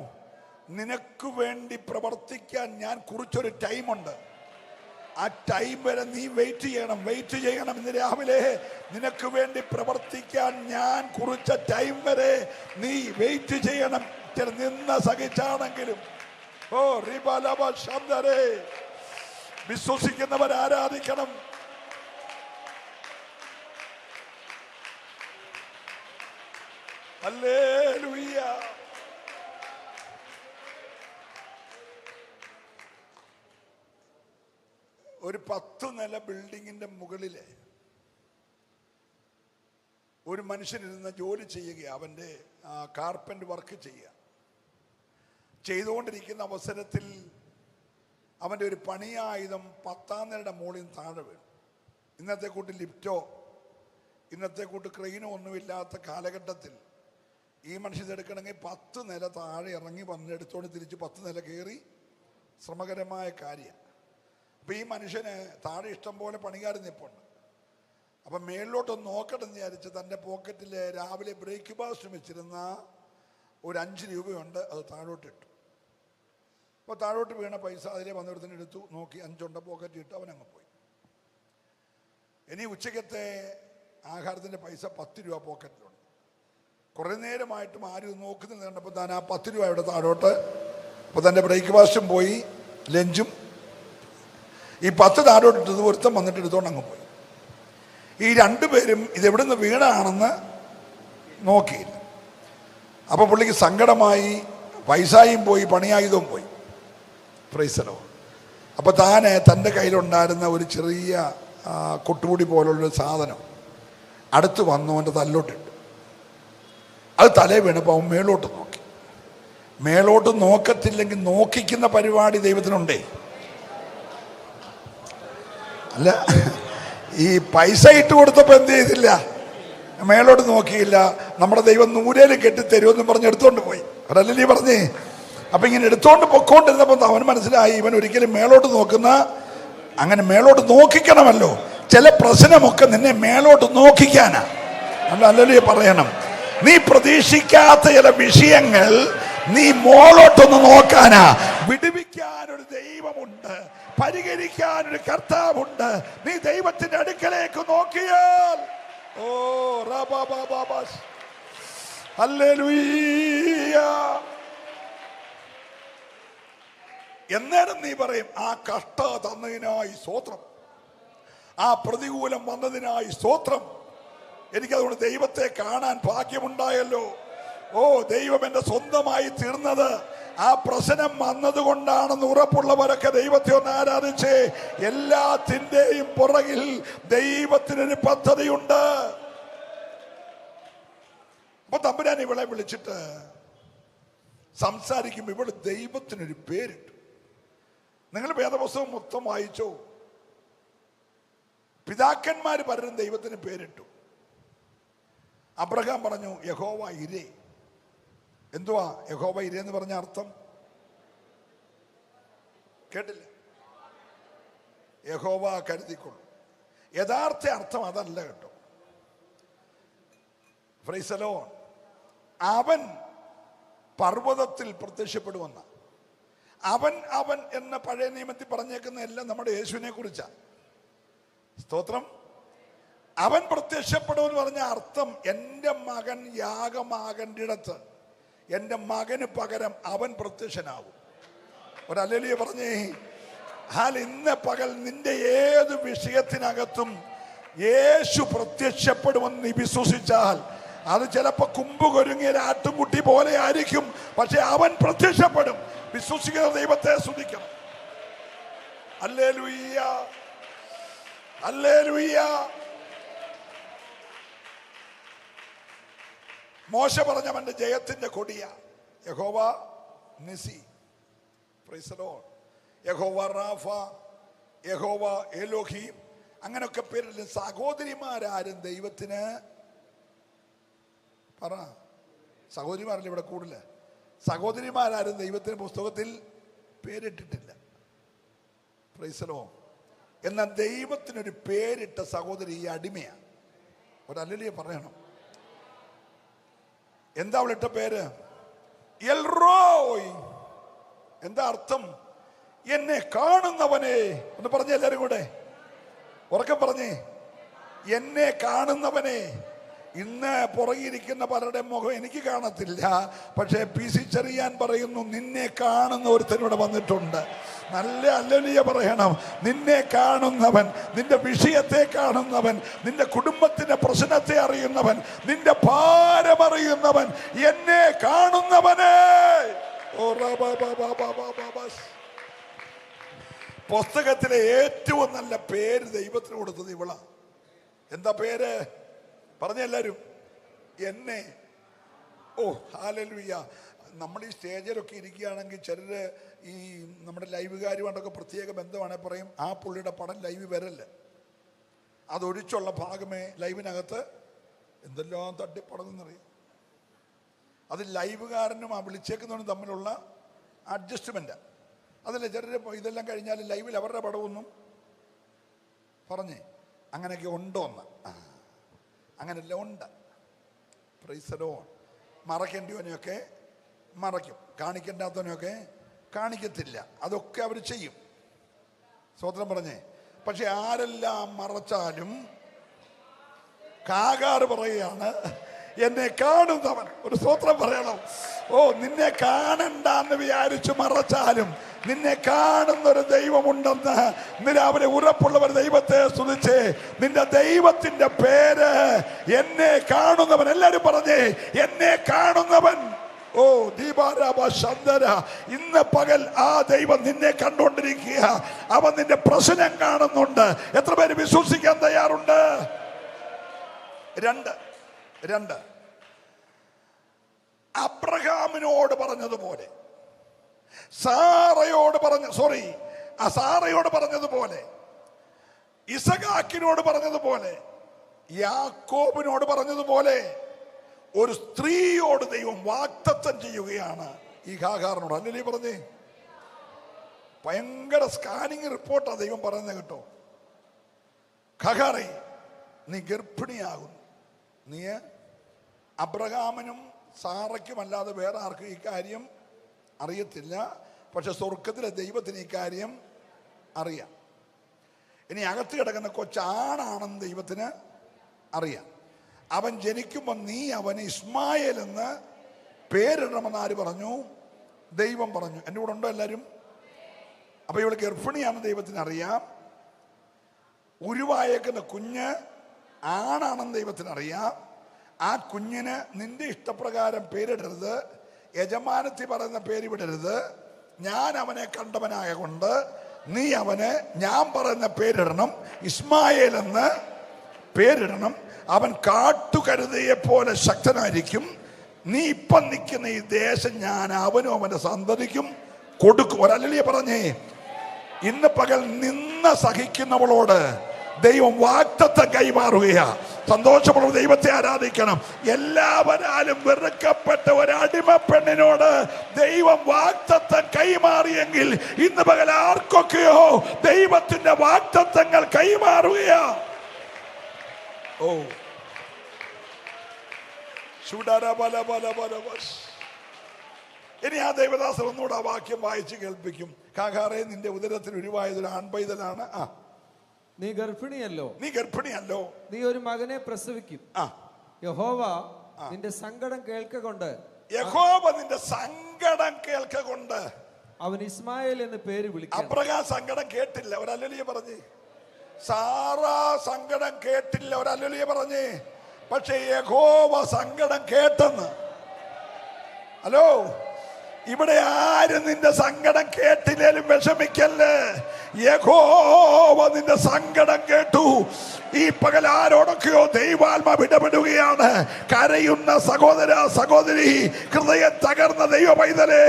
നിനക്ക് വേണ്ടി പ്രവർത്തിക്കാൻ ഞാൻ കുറിച്ചൊരു ടൈമുണ്ട്. ആ ടൈം വരെ നീ വെയിറ്റ് ചെയ്യണം. ഇന്ന് രാവിലെ നിനക്ക് വേണ്ടി പ്രവർത്തിക്കാൻ ഞാൻ കുറിച്ച ടൈം വരെ നീ വെയിറ്റ് ചെയ്യണം. നിന്ന് സഹിച്ചാണെങ്കിലും. ഓ റിബലബ ശബ്ദരേ, വിശ്വസിക്കുന്നവർ ആരാധിക്കണം. ഹല്ലേലൂയ. ഒരു 10 നില ബിൽഡിങ്ങിന്റെ മുകളില് ഒരു മനുഷ്യനിരുന്ന് ജോലി ചെയ്യുക. അവന്റെ കാർപ്പൻ്റ് വർക്ക് ചെയ്യുക. ചെയ്തുകൊണ്ടിരിക്കുന്ന അവസരത്തിൽ അവൻ്റെ ഒരു പണിയായുധം 10ാം നിലയുടെ മുകളിൽ താഴെ വീണു. ഇന്നത്തെ കൂട്ട് ലിഫ്റ്റോ ഇന്നത്തെ കൂട്ട് ക്രെയിനോ ഒന്നുമില്ലാത്ത കാലഘട്ടത്തിൽ ഈ മനുഷ്യൻ എടുക്കണമെങ്കിൽ 10 നില താഴെ ഇറങ്ങി വന്നെടുത്തോണ്ട് തിരിച്ച് 10 നില കയറി ശ്രമകരമായ കാര്യം. അപ്പം ഈ മനുഷ്യന് താഴെ ഇഷ്ടം പോലെ പണിക്കാരൻ നിൽപ്പുണ്ട്. അപ്പം മേളിലോട്ടൊന്ന് നോക്കട്ടെന്ന് വിചാരിച്ച് തൻ്റെ പോക്കറ്റിൽ രാവിലെ ബ്രേക്ക്ഫാസ്റ്റ് വെച്ചിരുന്ന ഒരു 5 രൂപയുണ്ട്. അത് താഴോട്ടിട്ടു. അപ്പോൾ താഴോട്ട് വീണ പൈസ അതിലെ വന്നിടത്തിന് എടുത്തു, നോക്കി 5 ഉണ്ട്, പോക്കറ്റ് ഇട്ടു, അവനങ്ങ് പോയി. ഇനി ഉച്ചക്കത്തെ ആഹാരത്തിൻ്റെ പൈസ 10 രൂപ പോക്കറ്റിലുണ്ട്. കുറേ നേരമായിട്ടും ആരും നോക്കുന്നത് കണ്ടപ്പോൾ താൻ ആ 10 രൂപ ഇവിടെ താഴോട്ട്. അപ്പോൾ തൻ്റെ ബ്രേക്ക്ഫാസ്റ്റും പോയി, ലഞ്ചും. ഈ 10 താഴോട്ടിട്ടത് ഒരുത്തം വന്നിട്ട് എടുത്തോണ്ട് അങ്ങ് പോയി. ഈ 2 പേരും ഇതെവിടുന്ന് വീണാണെന്ന് നോക്കിയില്ല. അപ്പോൾ പുള്ളിക്ക് സങ്കടമായി. പൈസയും പോയി, പണിയായുധവും പോയി. Price the Lord. അപ്പോൾ താന് തൻ്റെ കയ്യിലുണ്ടായിരുന്ന ഒരു ചെറിയ കൊട്ടുപൊടി പോലുള്ളൊരു സാധനം അടുത്ത് വന്നവൻ്റെ തല്ലോട്ടിട്ടു. അത് തലേ വീണപ്പോൾ അവൻ മേലോട്ട് നോക്കി. മേലോട്ട് നോക്കത്തില്ലെങ്കിൽ നോക്കിക്കുന്ന പരിപാടി ദൈവത്തിനുണ്ടേ. അല്ല, ഈ പൈസ ഇട്ട് കൊടുത്തപ്പോൾ എന്ത് ചെയ്തില്ല? മേലോട്ട് നോക്കിയില്ല. നമ്മുടെ ദൈവം നൂരേലും കെട്ടിത്തരുമെന്ന് പറഞ്ഞ് എടുത്തോണ്ട് പോയി. അതല്ലേ നീ പറഞ്ഞേ? അപ്പം ഇങ്ങനെ എടുത്തോണ്ട് പൊക്കോണ്ടിരുന്നപ്പോൾ അവന് മനസ്സിലായി ഇവൻ ഒരിക്കലും മേലോട്ട് നോക്കുന്ന, അങ്ങനെ മേലോട്ട് നോക്കിക്കണമല്ലോ. ചില പ്രശ്നമൊക്കെ നിന്നെ മേലോട്ട് നോക്കിക്കാനാ. അല്ലല്ലേ പറയണം. നീ പ്രതീക്ഷിക്കാത്ത ചില വിഷയങ്ങൾ നീ മോളോട്ടൊന്ന് നോക്കാനാ. വിടുവിക്കാനൊരു ദൈവമുണ്ട്, പരിഹരിക്കാനൊരു കർത്താവുണ്ട്. നീ ദൈവത്തിന്റെ അടുക്കലേക്ക് നോക്കിയാൽ ഓ റബബബബസ് ഹല്ലേലൂയ. എന്നേരം നീ പറയും, ആ കഷ്ട തന്നതിനായി സ്തോത്രം, ആ പ്രതികൂലം വന്നതിനായി സ്തോത്രം. എനിക്കതുകൊണ്ട് ദൈവത്തെ കാണാൻ ഭാഗ്യമുണ്ടായല്ലോ. ഓ, ദൈവം എൻ്റെ സ്വന്തമായി തീർന്നത് ആ പ്രശ്നം വന്നതുകൊണ്ടാണെന്ന് ഉറപ്പുള്ളവരൊക്കെ ദൈവത്തെ ഒന്ന് ആരാധിച്ചേ. എല്ലാത്തിൻ്റെയും പുറകിൽ ദൈവത്തിനൊരു പദ്ധതിയുണ്ട്. അപ്പൊ തമ്പുരാൻ ഇവളെ വിളിച്ചിട്ട് സംസാരിക്കുമ്പോൾ ഇവള് ദൈവത്തിനൊരു പേരിട്ടു. നിങ്ങൾ വേദപുസ്തകം മൊത്തം വായിച്ചോ? പിതാക്കന്മാര് പലരും ദൈവത്തിന് പേരിട്ടു. അബ്രഹാം പറഞ്ഞു യഹോവ ഇരേ. എന്തുവാ യഹോവ ഇരേ എന്ന് പറഞ്ഞ അർത്ഥം? കേട്ടില്ല? യഹോവ കരുതിക്കൊള്ളു. യഥാർത്ഥ അർത്ഥം അതല്ല കേട്ടോ. Price the Lord. അവൻ പർവ്വതത്തിൽ പ്രത്യക്ഷപ്പെടുമെന്ന അവൻ എന്ന പഴയ നിയമത്തിൽ പറഞ്ഞേക്കുന്ന എല്ലാം നമ്മുടെ യേശുവിനെ കുറിച്ചാണ്. സ്തോത്രം. അവൻ പ്രത്യക്ഷപ്പെടുമെന്ന് പറഞ്ഞ അർത്ഥം എൻ്റെ മകൻ യാഗമാകേണ്ടിടത്ത് എൻ്റെ മകന് പകരം അവൻ പ്രത്യക്ഷനാവും. ഒരല്ലേലൂയ പറഞ്ഞേ. ഇന്ന് പകൽ നിന്റെ ഏത് വിഷയത്തിനകത്തും യേശു പ്രത്യക്ഷപ്പെടുമെന്ന് നീ വിശ്വസിച്ചാൽ അത് ചിലപ്പോ കുമ്പ് കൊരുങ്ങിയ ആട്ടുംകുട്ടി പോലെ ആയിരിക്കും, പക്ഷെ അവൻ പ്രത്യക്ഷപ്പെടും. വിശ്വസിക്കുന്ന ദൈവത്തെ സ്തുതിക്കണം. Hallelujah, hallelujah. മോശ പറഞ്ഞവന്റെ ജയത്തിന്റെ കൊടിയ യഹോവ നിസി, പ്രൈസ് ദി ലോർഡ്, യഹോവ റാഫ, യഹോവ എലോഹീം, അങ്ങനെയൊക്കെ പേരിൽ. സഹോദരിമാരാരും ദൈവത്തിന് പറ, സഹോദരിമാരല്ലേ ഇവിടെ കൂടുതൽ? സഹോദരിമാരാരും ദൈവത്തിന് പുസ്തകത്തിൽ പേരിട്ടിട്ടില്ല. Price the Lord. എന്നാൽ ദൈവത്തിനൊരു പേരിട്ട സഹോദരി ഈ അടിമയാണ്. ഒരല്ലേ പറയണം. എന്താ അവളിട്ട പേര്? എൽറോയ്. എന്താ അർത്ഥം? എന്നെ കാണുന്നവനെ. ഒന്ന് പറഞ്ഞേ എല്ലാരും കൂടെ, ഉറക്കം പറഞ്ഞേ, എന്നെ കാണുന്നവനെ. ഇന്ന് പുറകിരിക്കുന്ന പലരുടെ മുഖം എനിക്ക് കാണത്തില്ല, പക്ഷേ PC ചെറിയാൻ പറയുന്നു, നിന്നെ കാണുന്ന ഒരുത്തനോട് വന്നിട്ടുണ്ട്. നല്ല ഹല്ലേലൂയ പറയണം. നിന്നെ കാണുന്നവൻ, നിന്റെ വിഷയത്തെ കാണുന്നവൻ, നിന്റെ കുടുംബത്തിന്റെ പ്രശ്നത്തെ അറിയുന്നവൻ, നിന്റെ ഭാരം അറിയുന്നവൻ, എന്നെ കാണുന്നവനെ. പുസ്തകത്തിലെ ഏറ്റവും നല്ല പേര് ദൈവത്തിന് കൊടുത്തത് ഇവളാ. എന്താ പേര്? പറഞ്ഞെല്ലാരും, എന്നെ. ഓ ഹല്ലേലൂയ. നമ്മൾ ഈ സ്റ്റേജിലൊക്കെ ഇരിക്കുകയാണെങ്കിൽ ചിലര് ഈ നമ്മുടെ ലൈവുകാരുമായിട്ടൊക്കെ പ്രത്യേക ബന്ധമാണെങ്കിൽ പറയും, ആ പുള്ളിയുടെ പടം ലൈവ് വരല്ല, അതൊഴിച്ചുള്ള ഭാഗമേ ലൈവിനകത്ത് എന്തെല്ലാം തട്ടിപ്പടങ്ങുന്നറിയാം. അത് ലൈവുകാരനും ആ വിളിച്ചേക്കുന്നവനും തമ്മിലുള്ള അഡ്ജസ്റ്റ്മെന്റ്. അതല്ലേ ചിലർ ഇതെല്ലാം കഴിഞ്ഞാൽ ലൈവിൽ അവരുടെ പടമൊന്നും പറഞ്ഞേ അങ്ങനെയൊക്കെ ഉണ്ടോന്ന്. അങ്ങനെല്ലാം ഉണ്ട്. Praise the Lord. മറക്കേണ്ടവനെയൊക്കെ മറയ്ക്കും, കാണിക്കേണ്ടാത്തവനെയൊക്കെ കാണിക്കത്തില്ല. അതൊക്കെ അവർ ചെയ്യും. സ്വതന്ത്രം പറഞ്ഞേ. പക്ഷെ ആരെല്ലാം മറച്ചാലും കാകാർ പറയുകയാണ്, എന്നെ കാണുന്നവൻ. ഒരു സ്തോത്രം പറയണം. ഓ, നിന്നെ കാണണ്ടെന്ന് വിചാരിച്ചു മറച്ചാലും നിന്നെ കാണുന്നൊരു ദൈവമുണ്ടെന്ന് ഇന്ന് രാവിലെ ഉറപ്പുള്ളവർ ദൈവത്തെ സ്തുതിച്ചേ. നിന്റെ ദൈവത്തിന്റെ പേര് എന്നെ കാണുന്നവൻ. എല്ലാരും പറഞ്ഞേ, എന്നെ കാണുന്നവൻ. ഓ ദീപാരാബ ശന്തര. ഇന്ന് പകൽ ആ ദൈവം നിന്നെ കണ്ടുകൊണ്ടിരിക്കുക. അവൻ നിന്റെ പ്രശ്നം കാണുന്നുണ്ട്. എത്ര പേര് വിശ്വസിക്കാൻ തയ്യാറുണ്ട്? രണ്ട് അബ്രഹാമിനോട് പറഞ്ഞതുപോലെ, സാറയോട് പറഞ്ഞതുപോലെ, ഇസഹാക്കിനോട് പറഞ്ഞതുപോലെ, യാക്കോബിനോട് പറഞ്ഞതുപോലെ ഒരു സ്ത്രീയോട് ദൈവം വാഗ്ദത്തം ചെയ്യുകയാണ് ഈ ഹാഗാറിനോട്. അല്ലേ പറഞ്ഞേ? ഭയങ്കര സ്കാനിങ് റിപ്പോർട്ടാണ് ദൈവം പറയുന്നത് കേട്ടോ. ഹാഗാറേ, നീ ഗർഭിണിയാകുന്നു. നീ അബ്രഹാമിനും സാറയ്ക്കുമല്ലാതെ വേറെ ആർക്കും ഈ കാര്യം അറിയത്തില്ല. പക്ഷെ സ്വർഗത്തിലെ ദൈവത്തിന് ഈ കാര്യം അറിയാം. ഇനി അകത്ത് കിടക്കുന്ന കൊച്ചാണാണെന്ന് ദൈവത്തിന് അറിയാം. അവൻ ജനിക്കുമ്പോൾ നീ അവന് ഇസ്മായേൽ എന്ന് പേരിടണമെന്ന് ആര് പറഞ്ഞു? ദൈവം പറഞ്ഞു. എൻ്റെ കൂടെ ഉണ്ടോ എല്ലാവരും? അപ്പൊ ഇവള് ഗർഭിണിയാണെന്ന് ദൈവത്തിന് അറിയാം. ഉരുവായേക്കുന്ന കുഞ്ഞ് ആണാണെന്ന് ദൈവത്തിന് അറിയാം. ആ കുഞ്ഞിന് നിന്റെ ഇഷ്ടപ്രകാരം പേരിടരുത്, യജമാനത്തി പറയുന്ന പേര് വിടരുത്. ഞാൻ അവനെ കണ്ടവനായ കൊണ്ട് നീ അവന് ഞാൻ പറയുന്ന പേരിടണം, ഇസ്മായേൽ എന്ന് പേരിടണം. അവൻ കാട്ടുകഴുതയെ പോലെ ശക്തനായിരിക്കും. നീ ഇപ്പം നിൽക്കുന്ന ഈ ദേശം ഞാൻ അവനും അവന്റെ സന്തതിക്കും കൊടുക്കും. ഒരല്ലേ പറഞ്ഞേ, ഇന്ന് പകൽ നിന്ന് സഹിക്കുന്നവളോട് ദൈവം വാഗ്ദത്തം കൈമാറുകയാ. സന്തോഷമുള്ള ദൈവത്തെ ആരാധിക്കണം. എല്ലാവരാലും വെറുക്കപ്പെട്ട ഒരടിമ പെണ്ണിനോട് ദൈവം വാഗ്ദത്തം കൈമാറിയെങ്കിൽ ഇന്ന് പകൽ ആർക്കൊക്കെയോ ദൈവത്തിന്റെ വാഗ്ദത്തങ്ങൾ കൈമാറുകയാ. ഓ ഇനി ആ ദൈവദാസൻ ഒന്നുകൂടെ ആ വാക്യം വായിച്ച് കേൾപ്പിക്കും. ഹാഗാറേ, നിന്റെ ഉദരത്തിൽ ഉരുവായതൊരു ആൺപൈതലാണ്. നീ ഗർഭിണിയല്ലോ, നീ ഒരു മകനെ പ്രസവിക്കും. യഹോവ നിന്റെ സങ്കടം കേൾക്കൊണ്ട് അവൻ ഇസ്മായേൽ എന്ന് പേര് വിളിക്കും. അബ്രഹാം സങ്കടം കേട്ടില്ല, ഒരല്ലേ പറഞ്ഞേ. സാറാ സങ്കടം കേട്ടില്ല, ഒരല്ലേ പറഞ്ഞേ. പക്ഷെ യഹോവ സങ്കടം കേട്ടെന്ന്. ഹലോ, ഇവിടെ ആരും നിന്റെ സങ്കടം കേട്ടില്ലേലും വിഷമിക്കല്ലേ. യഹോവ നിന്റെ സങ്കടം കേട്ടു. ഈ പകൽ ആരോടൊക്കെയോ ദൈവാത്മാവ് ഇടപെടുകയാണ്. കരയുന്ന സഹോദര സഹോദരി, ഹൃദയം തകർന്ന ദൈവ പൈതലേ,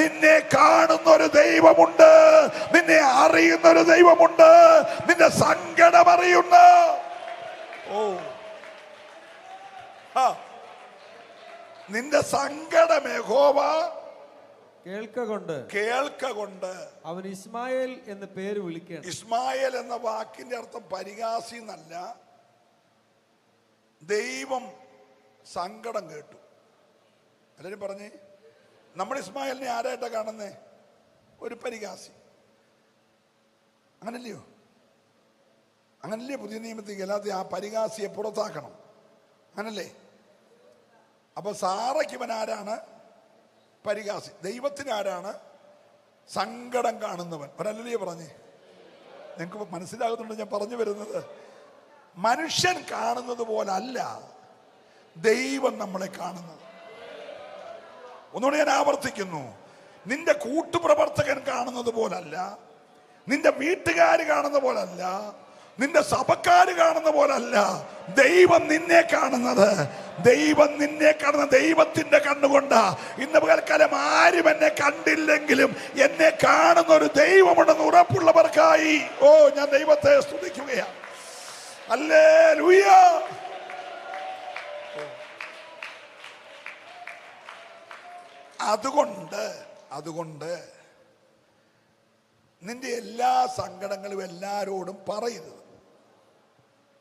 നിന്നെ കാണുന്ന ഒരു ദൈവമുണ്ട്, നിന്നെ അറിയുന്ന ഒരു ദൈവമുണ്ട്, നിന്റെ സങ്കടം അറിയുന്ന. നിന്റെ സങ്കടം യഹോവ കേൾക്കൊണ്ട് അവൻ ഇസ്മായേൽ എന്ന് പേര് വിളിക്കണം. ഇസ്മായേൽ എന്ന വാക്കിന്റെ അർത്ഥം പരിഹാസി എന്നല്ല. ദൈവം സങ്കടം കേട്ടു. എല്ലാവരും പറഞ്ഞേ, നമ്മൾ ഇസ്മായേലിനെ ആരായിട്ടാ കാണുന്നേ? ഒരു പരിഹാസി. അങ്ങനല്ലയോ? അങ്ങനല്ലേ പുതിയ നിയമത്തിൽ എല്ലാத்தைയും ആ പരിഹാസിയെ പുറത്താക്കണം. അങ്ങനല്ലേ? അപ്പൊ സാറയ്ക്ക് ഇവൻ ആരാണ്? പരിഹാസി. ദൈവത്തിന് ആരാണ്? സങ്കടം കാണുന്നവൻ. ഒരല്ലേ പറഞ്ഞേ? നിങ്ങൾക്ക് മനസ്സിലാകുന്നുണ്ട് ഞാൻ പറഞ്ഞു വരുന്നത്? മനുഷ്യൻ കാണുന്നത് പോലല്ല ദൈവം നമ്മളെ കാണുന്നത്. ഒന്നുകൂടെ ഞാൻ ആവർത്തിക്കുന്നു, നിന്റെ കൂട്ടുപ്രവർത്തകൻ കാണുന്നത് പോലല്ല, നിന്റെ വീട്ടുകാർ കാണുന്ന പോലല്ല, നിന്റെ സഭക്കാര് കാണുന്ന പോലല്ല ദൈവം നിന്നെ കാണുന്നത്. ദൈവം നിന്നെ കാണുന്ന ദൈവത്തിന്റെ കണ്ണുകൊണ്ടാ. ഇന്ന് പകൽക്കാലം ആരും എന്നെ കണ്ടില്ലെങ്കിലും എന്നെ കാണുന്ന ഒരു ദൈവമുണ്ടെന്ന് ഉറപ്പുള്ളവർക്കായി ഞാൻ ദൈവത്തെ സ്തുതിക്കുകയാണ്. ഹല്ലേലൂയ. അതുകൊണ്ട് നിന്റെ എല്ലാ സങ്കടങ്ങളും എല്ലാരോടും പറയരുത്.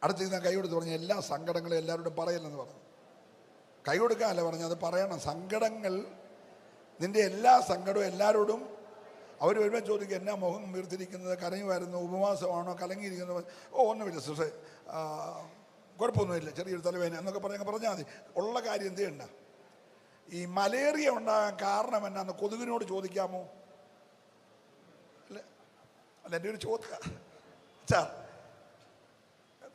അടുത്ത് കൈ കൊടുത്ത് പറഞ്ഞു, എല്ലാ സങ്കടങ്ങളും എല്ലാവരോടും പറയില്ലെന്ന് പറഞ്ഞു. കൈ കൊടുക്കാനല്ല പറഞ്ഞു, അത് പറയണം. സങ്കടങ്ങൾ, നിന്റെ എല്ലാ സങ്കടവും എല്ലാവരോടും. അവർ വരുമ്പോൾ ചോദിക്കുക, എന്നാ മുഖം വീർത്തിരിക്കുന്നത്, കരയുമായിരുന്നു, ഉപവാസമാണോ, കലങ്ങിയിരിക്കുന്നത്? ഒന്നുമില്ല സിസ്റ്ററെ, കുഴപ്പമൊന്നുമില്ല, ചെറിയൊരു തലവേദന എന്നൊക്കെ പറഞ്ഞാൽ മതി. ഉള്ള കാര്യം എന്ത് ചെയ്യണ്ട. ഈ മലേറിയ ഉണ്ടാകാൻ കാരണം എന്നാന്ന് കൊതുകിനോട് ചോദിക്കാമോ? അല്ല, എൻ്റെ ഒരു ചോദ്യം.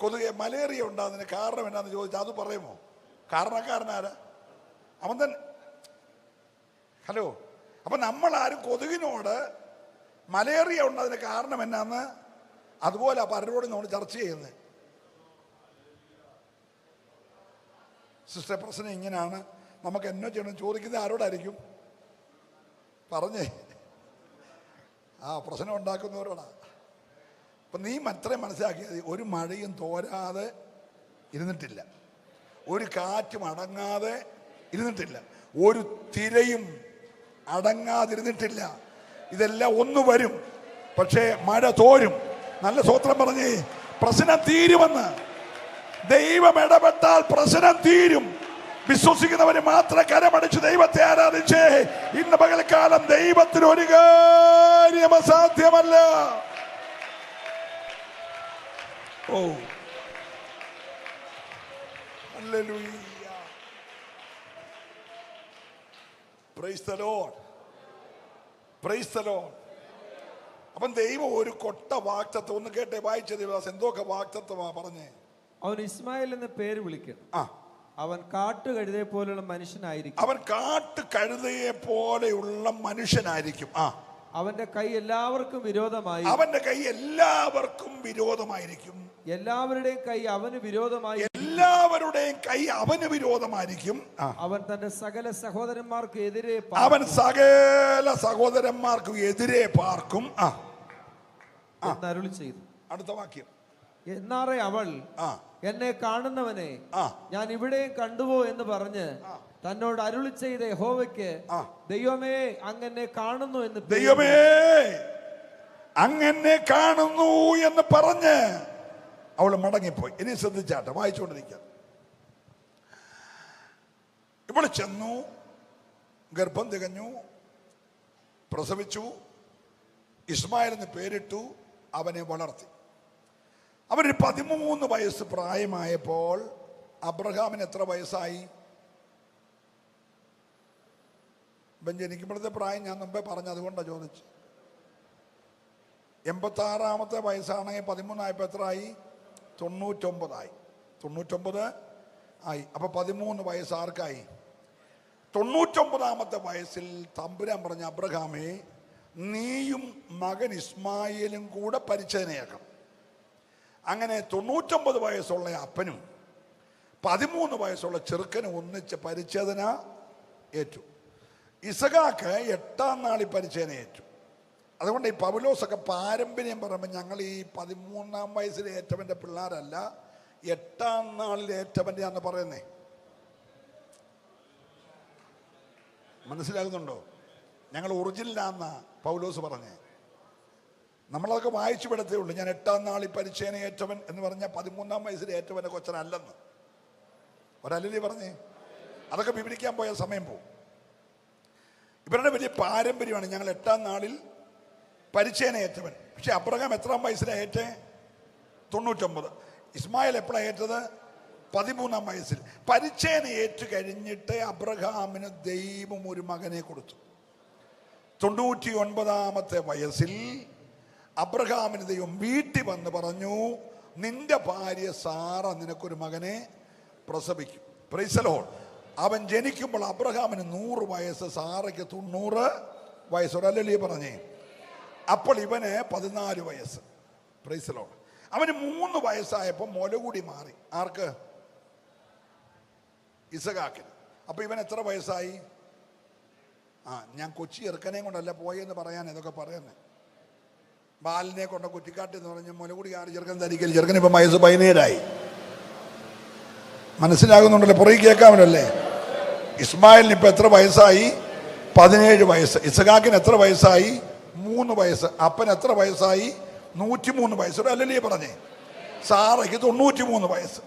കൊതുക് മലേറിയ ഉണ്ടാകുന്നതിന് കാരണം എന്നാന്ന് ചോദിച്ചാൽ അത് പറയുമോ? കാരണക്കാരനാരാ? അവൻ തന്നെ. ഹലോ, അപ്പൊ നമ്മളാരും കൊതുകിനോട് മലേറിയ ഉണ്ടാകുന്നതിന് കാരണം എന്നാന്ന് അതുപോലെ പലരോടും നമ്മൾ ചർച്ച ചെയ്യുന്നത്. സിസ്റ്റർ, പ്രശ്നം ഇങ്ങനെയാണ്, നമുക്ക് എന്നോ ചെയ്യണം ചോദിക്കുന്നത് ആരോടായിരിക്കും? പറഞ്ഞേ, പ്രശ്നം ഉണ്ടാക്കുന്നവരോടാ. അപ്പം നീ അത്രയും മനസ്സിലാക്കിയത്, ഒരു മഴയും തോരാതെ ഇരുന്നിട്ടില്ല, ഒരു കാറ്റും അടങ്ങാതെ ഇരുന്നിട്ടില്ല, ഒരു തിരയും അടങ്ങാതിരുന്നിട്ടില്ല. ഇതെല്ലാം ഒന്ന് വരും, പക്ഷേ മഴ തോരും. നല്ല സ്തോത്രം പറഞ്ഞേ. പ്രശ്നം തീരുമെന്ന് ദൈവം ഇടപെട്ടാൽ പ്രശ്നം തീരും. വിശ്വസിക്കുന്നവര് മാത്രം കരമടിച്ച് ദൈവത്തെ ആരാധിച്ചേ. ഇന്ന് പകൽക്കാലം ദൈവത്തിന് ഒരു കാര്യം അസാധ്യമല്ല. Hallelujah. Praise the Lord. Praise the Lord. അപ്പം ദൈവം ഒരു കൊട്ട വാഗ്ദത്തം, ഒന്ന് കേട്ടെ, വായിച്ച ദേവദാസ് എന്തൊക്കെ വാഗ്ദത്തമാ പറഞ്ഞേ. അവൻ ഇസ്മായേൽ എന്ന് പേര് വിളിക്കണം. അവൻ കാട്ടുകഴുതയെ പോലെയുള്ള മനുഷ്യനായിരിക്കും. അവൻ കാട്ടുകഴുതയെ പോലെയുള്ള മനുഷ്യനായിരിക്കും. അവന്റെ കൈ എല്ലാവർക്കും വിരോധമായി. അവന്റെ കൈ എല്ലാവർക്കും വിരോധമായിരിക്കും. എല്ലാവരുടെയും കൈ അവന് വിരോധമായി. എല്ലാവരുടെയും കൈ അവന് വിരോധമായിരിക്കും. അവൻ തന്റെ സകല സഹോദരന്മാർക്കും എതിരെ പാർക്കും അരുളി ചെയ്തു. അടുത്ത വാക്യം. എന്നാറേ അവൾ എന്നെ കാണുന്നവനെ ഞാൻ ഇവിടെയും കണ്ടുപോ എന്ന് പറഞ്ഞ് തന്നോട് അരുളി ചെയ്ത യഹോവയ്ക്ക്, ദൈവമേ അങ്ങനെ കാണുന്നു എന്ന്, ദൈവമേ അങ്ങനെ കാണുന്നു എന്ന് പറഞ്ഞ് അവള് മടങ്ങിപ്പോയി. ഇനി ശ്രദ്ധിച്ചാട്ടെ, വായിച്ചുകൊണ്ടിരിക്കുക. ഇവള് ചെന്നു, ഗർഭം തികഞ്ഞു, പ്രസവിച്ചു, ഇസ്മായിൽ എന്ന് പേരിട്ടു, അവനെ വളർത്തി. അവന് 13 വയസ്സ് പ്രായമായപ്പോൾ അബ്രഹാമിന് എത്ര വയസ്സായി? ജനിക്കുമ്പോഴത്തെ പ്രായം ഞാൻ മുമ്പേ പറഞ്ഞു, അതുകൊണ്ടാണ് ചോദിച്ചു. 86 വയസ്സാണെങ്കിൽ 13 ആയപ്പോൾ എത്രയായി? 99 ആയി. 99 ആയി. അപ്പോൾ 13 വയസ്സ് ആർക്കായി? 99-ാമത്തെ വയസ്സിൽ തമ്പുരാൻ പറഞ്ഞ അബ്രഹാമേ, നീയും മകൻ ഇസ്മായേലും കൂടെ പരിച്ഛേദനയാക്കണം. അങ്ങനെ 99 വയസ്സുള്ള അപ്പനും 13 വയസ്സുള്ള ചെറുക്കനും ഒന്നിച്ച് പരിച്ഛേദന ഏറ്റു. ഇസഹാക്ക് 8-ാം നാളിൽ പരിച്ഛേദന ഏറ്റു. അതുകൊണ്ട് ഈ പൗലോസൊക്കെ പാരമ്പര്യം പറയുമ്പോൾ ഞങ്ങൾ ഈ 13-ാം വയസ്സിൽ ഏറ്റവൻ്റെ പിള്ളേരല്ല, 8-ാം നാളിൽ ഏറ്റവൻ്റെ ആണെന്ന് പറയുന്നേ. മനസ്സിലാകുന്നുണ്ടോ? ഞങ്ങൾ ഒറിജിനലാന്ന പൗലോസ് പറഞ്ഞേ. നമ്മളതൊക്കെ വായിച്ചു വിടത്തേ ഉള്ളൂ. ഞാൻ 8-ാം നാളിൽ പരിച്ഛേദന ഏറ്റവൻ എന്ന് പറഞ്ഞാൽ 13-ാം വയസ്സിൽ ഏറ്റവൻ്റെ കൊച്ചനല്ലെന്ന് ഒരല്ലേ പറഞ്ഞേ. അതൊക്കെ വിവരിക്കാൻ പോയ സമയം പോകും. ഇവരുടെ വലിയ പാരമ്പര്യമാണ് ഞങ്ങൾ 8-ാം നാളിൽ പരിച്ഛേദന ഏറ്റവൻ. പക്ഷെ അബ്രഹാം എത്രാം വയസ്സിലാണ് ഏറ്റേ? 99. ഇസ്മായിൽ എപ്പോഴാണ് ഏറ്റത്? 13-ാം വയസ്സിൽ. പരിച്ഛേദന ഏറ്റു കഴിഞ്ഞിട്ട് അബ്രഹാമിന് ദൈവം ഒരു മകനെ കൊടുത്തു. 99-ാമത്തെ വയസ്സിൽ അബ്രഹാമിന് ദൈവം വീട്ടിൽ വന്ന് പറഞ്ഞു, നിന്റെ ഭാര്യ സാറ നിനക്കൊരു മകനെ പ്രസവിക്കും. Praise the Lord. അവൻ ജനിക്കുമ്പോൾ അബ്രഹാമിന് 100 വയസ്സ്, സാറയ്ക്ക് 90 വയസ്സ്. ഒരല്ലേ പറഞ്ഞേ. അപ്പോൾ ഇവന് 14 വയസ്സ്. Price the Lord. അവന് 3 വയസ്സായപ്പോൾ മുല കൂടി മാറി. ആർക്ക്? ഇസഹാക്കിന്. അപ്പൊ ഇവൻ എത്ര വയസ്സായി? ഞാൻ കൊച്ചി ചെറുക്കനെ കൊണ്ടല്ല പോയെന്ന് പറയാൻ ഇതൊക്കെ പറയുന്നത്. ബാലിനെ കൊണ്ട് കുറ്റിക്കാട്ട് എന്ന് പറഞ്ഞ മുലകൂടി 6 ചെറുക്കൻ ധരിക്കൽ. ചെറുക്കൻ ഇപ്പം വയസ്സ് 17ആയി. മനസ്സിലാകുന്നുണ്ടല്ലോ? പുറകെ കേൾക്കാമല്ലേ? ഇസ്മായിലിന് ഇപ്പം എത്ര വയസ്സായി? 17 വയസ്സ്. ഇസഹാക്കിന് എത്ര വയസ്സായി? 3 വയസ്സ്. അപ്പൻ എത്ര വയസ്സായി? 103 വയസ്സ്. അല്ലല്ലേ പറഞ്ഞേ. സാറയ്ക്ക് 93 വയസ്സ്.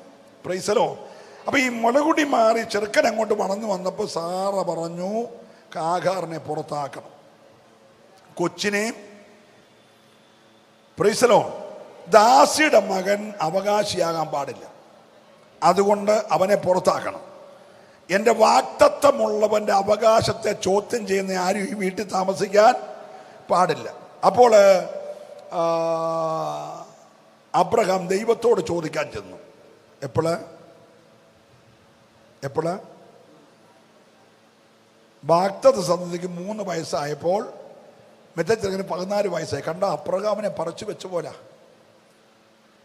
Price the Lord. അപ്പൊ ഈ മുലകുടി മാറി ചെറുക്കൻ അങ്ങോട്ട് വളർന്നു വന്നപ്പോൾ സാറ പറഞ്ഞു, ആഗാറിനെ പുറത്താക്കണം. കൊച്ചിനെയും. Praise the Lord. ദാസിയുടെ മകൻ അവകാശിയാകാൻ പാടില്ല, അതുകൊണ്ട് അവനെ പുറത്താക്കണം. എൻ്റെ വാഗ്ദത്തമുള്ളവൻ്റെ അവകാശത്തെ ചോദ്യം ചെയ്യുന്ന ആരും ഈ വീട്ടിൽ താമസിക്കാൻ പാടില്ല. അപ്പോൾ അബ്രഹാം ദൈവത്തോട് ചോദിക്കാൻ ചെന്നു. എപ്പോഴ് വാഗ്ദത്ത സന്തതിക്ക് 3 വയസ്സായപ്പോൾ മറ്റേ ചെറുക്കന് 14 വയസ്സായി. കണ്ട, അബ്രഹാമിനെ പറിച്ചു വെച്ച പോലെ.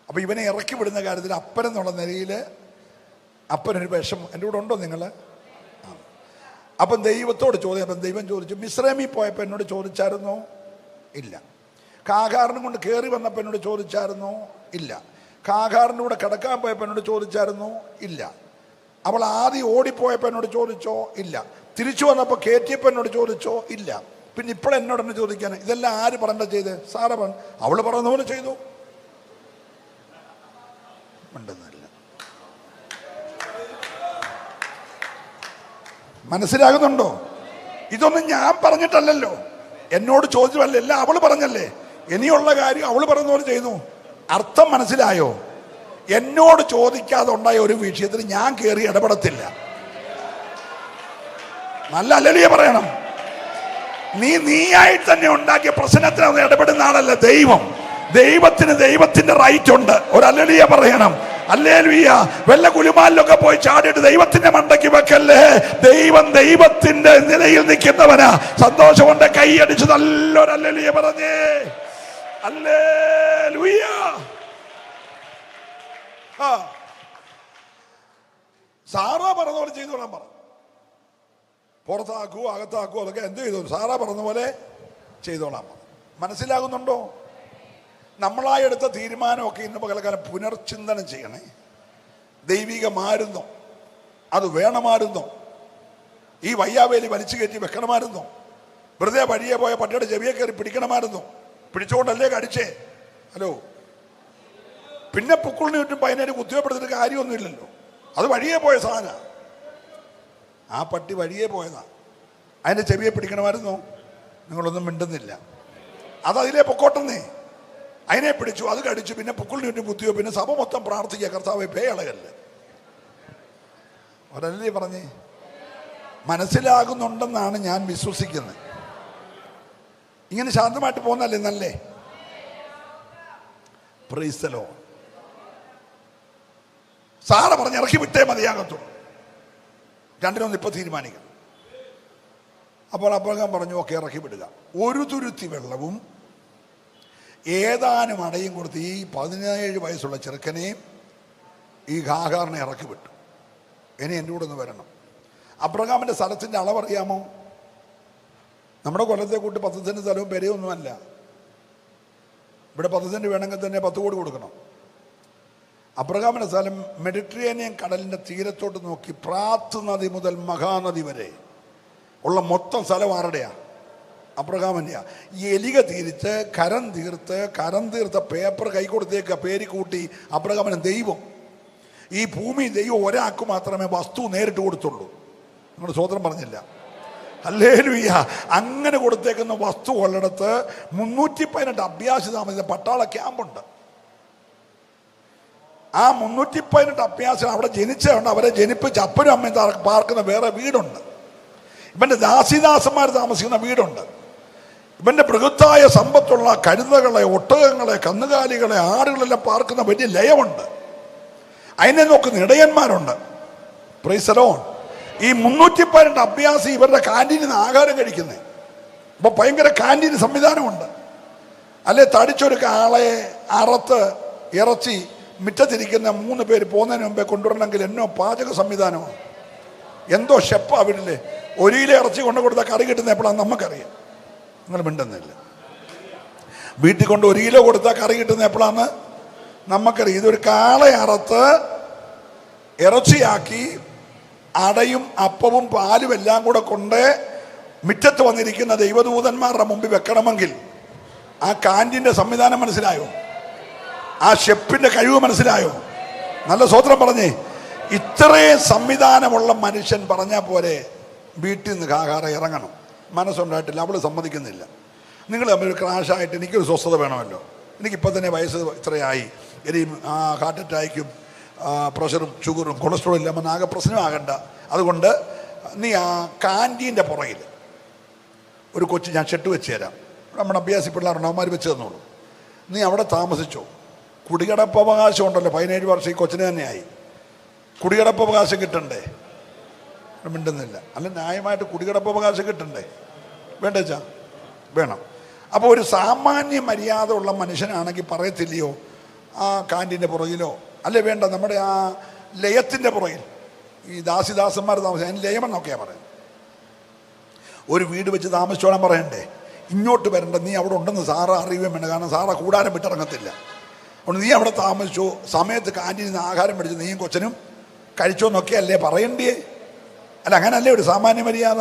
അപ്പൊ ഇവനെ ഇറക്കി വിടുന്ന കാര്യത്തിൽ അപ്പനെന്നുള്ള നിലയിൽ അപ്പനൊരു വിഷമം. എൻ്റെ കൂടെ ഉണ്ടോ നിങ്ങൾ? അപ്പം ദൈവത്തോട് ചോദിക്കും. അപ്പം ദൈവം ചോദിച്ചു, മിസ്രൈമിൽ പോയപ്പോൾ എന്നോട് ചോദിച്ചായിരുന്നോ? ഇല്ല. കാകാറിനും കൊണ്ട് കയറി വന്നപ്പോൾ എന്നോട് ചോദിച്ചായിരുന്നോ? ഇല്ല. കാകാറിൻ്റെ കൂടെ കിടക്കാൻ പോയപ്പോൾ എന്നോട് ചോദിച്ചായിരുന്നോ? ഇല്ല. അവൾ ആദ്യം ഓടിപ്പോയപ്പോൾ എന്നോട് ചോദിച്ചോ? ഇല്ല. തിരിച്ചു വന്നപ്പോൾ കയറ്റിയപ്പോൾ എന്നോട് ചോദിച്ചോ? ഇല്ല. പിന്നെ ഇപ്പോഴെന്നോട് എന്നെ ചോദിക്കാൻ ഇതെല്ലാം ആര് പറഞ്ഞ ചെയ്ത്? സാറ പറഞ്ഞു. അവൾ പറയുന്ന പോലെ ചെയ്തു. ഉണ്ടെന്നല്ല. മനസ്സിലാകുന്നുണ്ടോ? ഇതൊന്നും ഞാൻ പറഞ്ഞിട്ടല്ലല്ലോ, എന്നോട് ചോദിച്ചല്ല, എല്ലാം അവള് പറഞ്ഞല്ലേ. ഇനിയുള്ള കാര്യം അവള് പറയുന്ന പോലെ ചെയ്തു. അർത്ഥം മനസ്സിലായോ? എന്നോട് ചോദിക്കാതെ ഉണ്ടായ ഒരു വിഷയത്തിൽ ഞാൻ കയറി ഇടപെടത്തില്ല. നല്ല അല്ലലിയ പറയണം. നീയായിട്ട് തന്നെ ഉണ്ടാക്കിയ പ്രശ്നത്തിനകത്ത് ഇടപെടുന്ന ആളല്ല ദൈവം. ദൈവത്തിന് ദൈവത്തിന്റെ റൈറ്റ് ഉണ്ട്. ഒരു അല്ലലിയ പറയണം. ഹല്ലേലൂയ. വല്ല കുലുമാലിലൊക്കെ പോയി ചാടിയിട്ട് ദൈവത്തിന്റെ മണ്ടയ്ക്ക് വെക്കല്ലേ. ദൈവം ദൈവത്തിന്റെ നിലയിൽ നിൽക്കുന്നവനാ. സന്തോഷം കൊണ്ട് കൈയടിച്ച് നല്ലൊരു ഹല്ലേലൂയ പറഞ്ഞേ. ഹല്ലേലൂയ. സാറ പറഞ്ഞ പോലെ ചെയ്തോളാൻ പറഞ്ഞു. പുറത്താക്കൂ അകത്താക്കൂ അതൊക്കെ എന്ത് ചെയ്തു? സാറ പറഞ്ഞ പോലെ ചെയ്തോളാം. മനസ്സിലാകുന്നുണ്ടോ? നമ്മളായി എടുത്ത തീരുമാനമൊക്കെ ഇന്ന് പകൽക്കാലം പുനർചിന്തനം ചെയ്യണേ. ദൈവികമായിരുന്നോ? അത് വേണമായിരുന്നോ? ഈ വയ്യാവേലി വലിച്ചു കയറ്റി വെക്കണമായിരുന്നോ? വെറുതെ വഴിയെ പോയ പട്ടിയുടെ ചെവിയെ കയറി പിടിക്കണമായിരുന്നോ? പിടിച്ചുകൊണ്ടല്ലേ കടിച്ചേ? ഹലോ. പിന്നെ പുക്കിളിന് ചുറ്റും പതിനേര് കുത്തിവപ്പെടുത്തിട്ട് കാര്യമൊന്നുമില്ലല്ലോ. അത് വഴിയെ പോയ സാധന. ആ പട്ടി വഴിയെ പോയതാ. അതിൻ്റെ ചെവിയെ പിടിക്കണമായിരുന്നോ? നിങ്ങളൊന്നും മിണ്ടുന്നില്ല. അതതിലേ പൊക്കോട്ടെന്നേ. അതിനെ പിടിച്ചു, അത് കടിച്ചു, പിന്നെ പുക്കിളിന് ചുറ്റും കുത്തിയോ. പിന്നെ സഭ മൊത്തം പ്രാർത്ഥിക്കുക, കർത്താവേ പേയളകല്ലേ. ഒരല്ലേ പറഞ്ഞേ. മനസ്സിലാകുന്നുണ്ടെന്നാണ് ഞാൻ വിശ്വസിക്കുന്നത്. ഇങ്ങനെ ശാന്തമായിട്ട് പോകുന്നല്ലേ നല്ലേ? Price the Lord. സാറ പറഞ്ഞ് ഇറക്കി വിട്ടേ മതിയാകത്തുള്ളൂ. രണ്ടിനൊന്നും ഇപ്പൊ തീരുമാനിക്കണം. അപ്പോൾ അബ്രഹാം പറഞ്ഞു, ഓക്കെ, ഇറക്കി വിടുക. ഒരു തുരുത്തി വെള്ളവും ഏതാനും അടയും കൊടുത്ത് ഈ 17 വയസ്സുള്ള ചെറുക്കനെയും ഈ ഹാഗാറിനെ ഇറക്കി വിട്ടു. ഇനി എൻ്റെ കൂടെ ഒന്ന് വരണം. അബ്രഹാമിൻ്റെ സ്ഥലത്തിൻ്റെ അളവറിയാമോ? നമ്മുടെ കൊല്ലത്തെ കൂട്ടി 10 സെൻറ്റ് സ്ഥലവും പെരയൊന്നുമല്ല. ഇവിടെ 10 സെൻറ്റ് വേണമെങ്കിൽ തന്നെ 10 കോടി കൊടുക്കണം. അബ്രഹാമിൻ്റെ സ്ഥലം മെഡിറ്ററേനിയൻ കടലിൻ്റെ തീരത്തോട്ട് നോക്കി പ്രാത്ത് നദി മുതൽ മഹാനദി വരെ ഉള്ള മൊത്തം സ്ഥലം ആരുടെയാ? അബ്രഹാമിൻ്റെയാ. ഈ എലിക തിരിച്ച് കരം തീർത്ത പേപ്പർ കൈ കൊടുത്തേക്ക് പേര് കൂട്ടി അബ്രഹാമിന് ദൈവം. ഈ ഭൂമി ദൈവം ഒരാൾക്ക് മാത്രമേ വസ്തു നേരിട്ട് കൊടുത്തുള്ളൂ. നിങ്ങൾ സ്വതന്ത്രം പറഞ്ഞില്ല. ഹല്ലേലൂയ. അങ്ങനെ കൊടുത്തേക്കുന്ന വസ്തു ഉള്ളിടത്ത് 318 അഭ്യാസി താമസിച്ച പട്ടാള ക്യാമ്പുണ്ട്. ആ 318 അഭ്യാസം അവിടെ ജനിച്ചുകൊണ്ട് അവരെ ജനിപ്പിച്ച് അപ്പനും അമ്മയും പാർക്കുന്ന വേറെ വീടുണ്ട്. ഇവന്റെ ദാസിദാസന്മാർ താമസിക്കുന്ന വീടുണ്ട്. ഇവന്റെ ബൃഹത്തായ സമ്പത്തുള്ള കഴുതകളെ, ഒട്ടകങ്ങളെ, കന്നുകാലികളെ, ആടുകളെല്ലാം പാർക്കുന്ന വലിയ ലയമുണ്ട്. അതിനെ നോക്കുന്ന ഇടയന്മാരുണ്ട്. Price the Lord. ഈ 318 അഭ്യാസി ഇവരുടെ കാന്റീനിൽ നിന്ന് ആഹാരം കഴിക്കുന്നത്. അപ്പൊ ഭയങ്കര കാന്റീൻ സംവിധാനമുണ്ട്. അല്ലെ തടിച്ചൊരു ആളെ അറുത്ത് ഇറച്ചി മിറ്റത്തിരിക്കുന്ന 3 പേര് പോകുന്നതിന് മുമ്പേ കൊണ്ടുവരണമെങ്കിൽ എന്നോ പാചക സംവിധാനമാണ്, എന്തോ ഷെപ്പാ വീട്ടില്. 1 കിലോ ഇറച്ചി കൊണ്ടു കൊടുത്താൽ കറി കിട്ടുന്ന എപ്പോഴാണ് നമുക്കറിയാം. നിങ്ങൾ മിണ്ടുന്നില്ല. വീട്ടിൽ കൊണ്ട് 1 കിലോ കൊടുത്താൽ കറി കിട്ടുന്ന എപ്പോഴാണ് നമുക്കറിയാം. ഇതൊരു കാളെ അറുത്ത് ഇറച്ചിയാക്കി അടയും അപ്പവും പാലും എല്ലാം കൂടെ കൊണ്ട് മിറ്റത്ത് വന്നിരിക്കുന്ന ദൈവദൂതന്മാരുടെ മുമ്പിൽ വെക്കണമെങ്കിൽ ആ കാന്റീൻ്റെ സംവിധാനം മനസ്സിലായോ? ആ ഷെപ്പിന്റെ കഴിവ് മനസ്സിലായോ? നല്ല സ്വതന്ത്രം പറഞ്ഞേ. ഇത്രയും സംവിധാനമുള്ള മനുഷ്യൻ പറഞ്ഞാൽ പോലെ വീട്ടിൽ നിന്ന് ആഹാരം ഇറങ്ങണം. മനസ്സുണ്ടായിട്ടില്ല, അവൾ സമ്മതിക്കുന്നില്ല. നിങ്ങൾ തമ്മിൽ ഒരു ക്രാഷായിട്ട് എനിക്കൊരു സ്വസ്ഥത വേണമല്ലോ. എനിക്കിപ്പോൾ തന്നെ വയസ്സ് ഇത്രയായി, ഇനി ഹാർട്ട് അറ്റാക്കും പ്രഷറും ഷുഗറും കൊളസ്ട്രോളും ഇല്ലാமல் ആകെ പ്രശ്നമാകണ്ട. അതുകൊണ്ട് നീ ആ കാന്റീൻ്റെ പുറകിൽ ഒരു കൊച്ചു ഞാൻ ഷെട്ട് വെച്ച് തരാം. നമ്മുടെ അഭ്യാസി പിള്ളേരുണ്ട്, അവന്മാർ വെച്ച് തന്നോളൂ. നീ അവിടെ താമസിച്ചോ. കുടികിടപ്പവകാശം ഉണ്ടല്ലോ, 17 വർഷം ഈ കൊച്ചിന് തന്നെയായി. കുടികിടപ്പവകാശം കിട്ടണ്ടേ? മിണ്ടുന്നില്ല. അല്ല, ന്യായമായിട്ട് കുടികിടപ്പവകാശം കിട്ടണ്ടേ? വേണ്ടച്ചാ വേണം. അപ്പോൾ ഒരു സാമാന്യ മര്യാദ ഉള്ള മനുഷ്യനാണെങ്കിൽ പറയത്തില്ലയോ ആ കാന്റീൻ്റെ പുറകിലോ, അല്ലേ വേണ്ട നമ്മുടെ ആ ലയത്തിൻ്റെ പുറകിൽ ഈ ദാസിദാസന്മാർ താമസിക്കും. അതിന് ലയമെന്നൊക്കെയാണ് പറയുന്നത്. ഒരു വീട് വെച്ച് താമസിച്ചോളാൻ പറയണ്ടേ? ഇങ്ങോട്ട് വരണ്ട, നീ അവിടെ ഉണ്ടെന്ന് സാറ അറിയുകയും വേണ്ട. കാരണം സാറ കൂടാരം വിട്ടിറങ്ങത്തില്ല. അതുകൊണ്ട് നീ അവിടെ താമസിച്ചോ, സമയത്ത് കാന്റീനിൽ നിന്ന് ആഹാരം മേടിച്ചു നീയും കൊച്ചനും കഴിച്ചോന്നൊക്കെ അല്ലേ പറയണ്ടേ? അല്ല, അങ്ങനല്ലേ ഒരു സാമാന്യ മര്യാദ.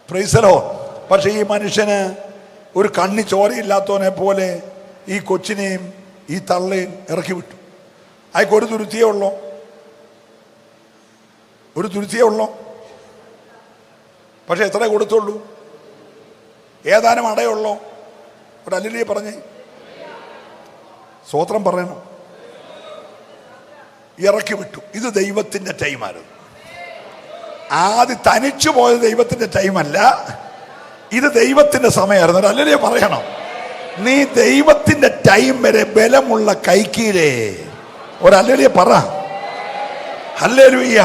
Price the Lord. പക്ഷേ ഈ മനുഷ്യന് ഒരു കണ്ണി ചോരയില്ലാത്തവനെ പോലെ ഈ കൊച്ചിനെയും ഈ തള്ളയും ഇറക്കി വിട്ടു. അയക്ക് ഒരു തുരുത്തിയേ ഉള്ളോ? ഒരു തുരുത്തിയേ ഉള്ളോ? പക്ഷെ എത്ര കൊടുത്തുള്ളൂ? ഏതാനും അടയുള്ളോ? ഒരു അല്ലിലേ പറഞ്ഞേ, സ്തോത്രം പറയണം. ഇറക്കി വിട്ടു. ഇത് ദൈവത്തിൻ്റെ ടൈമായിരുന്നു. ആദ്യം തനിച്ചു പോയത് ദൈവത്തിൻ്റെ ടൈമല്ല, ഇത് ദൈവത്തിൻ്റെ സമയമായിരുന്നു. ഒരു അല്ലിലേ പറയണം. നീ ദൈവത്തിൻ്റെ ടൈം വരെ ബലമുള്ള കൈക്കീഴേ. ഒരു അല്ലിലേ പറ. ഹല്ലേലൂയ.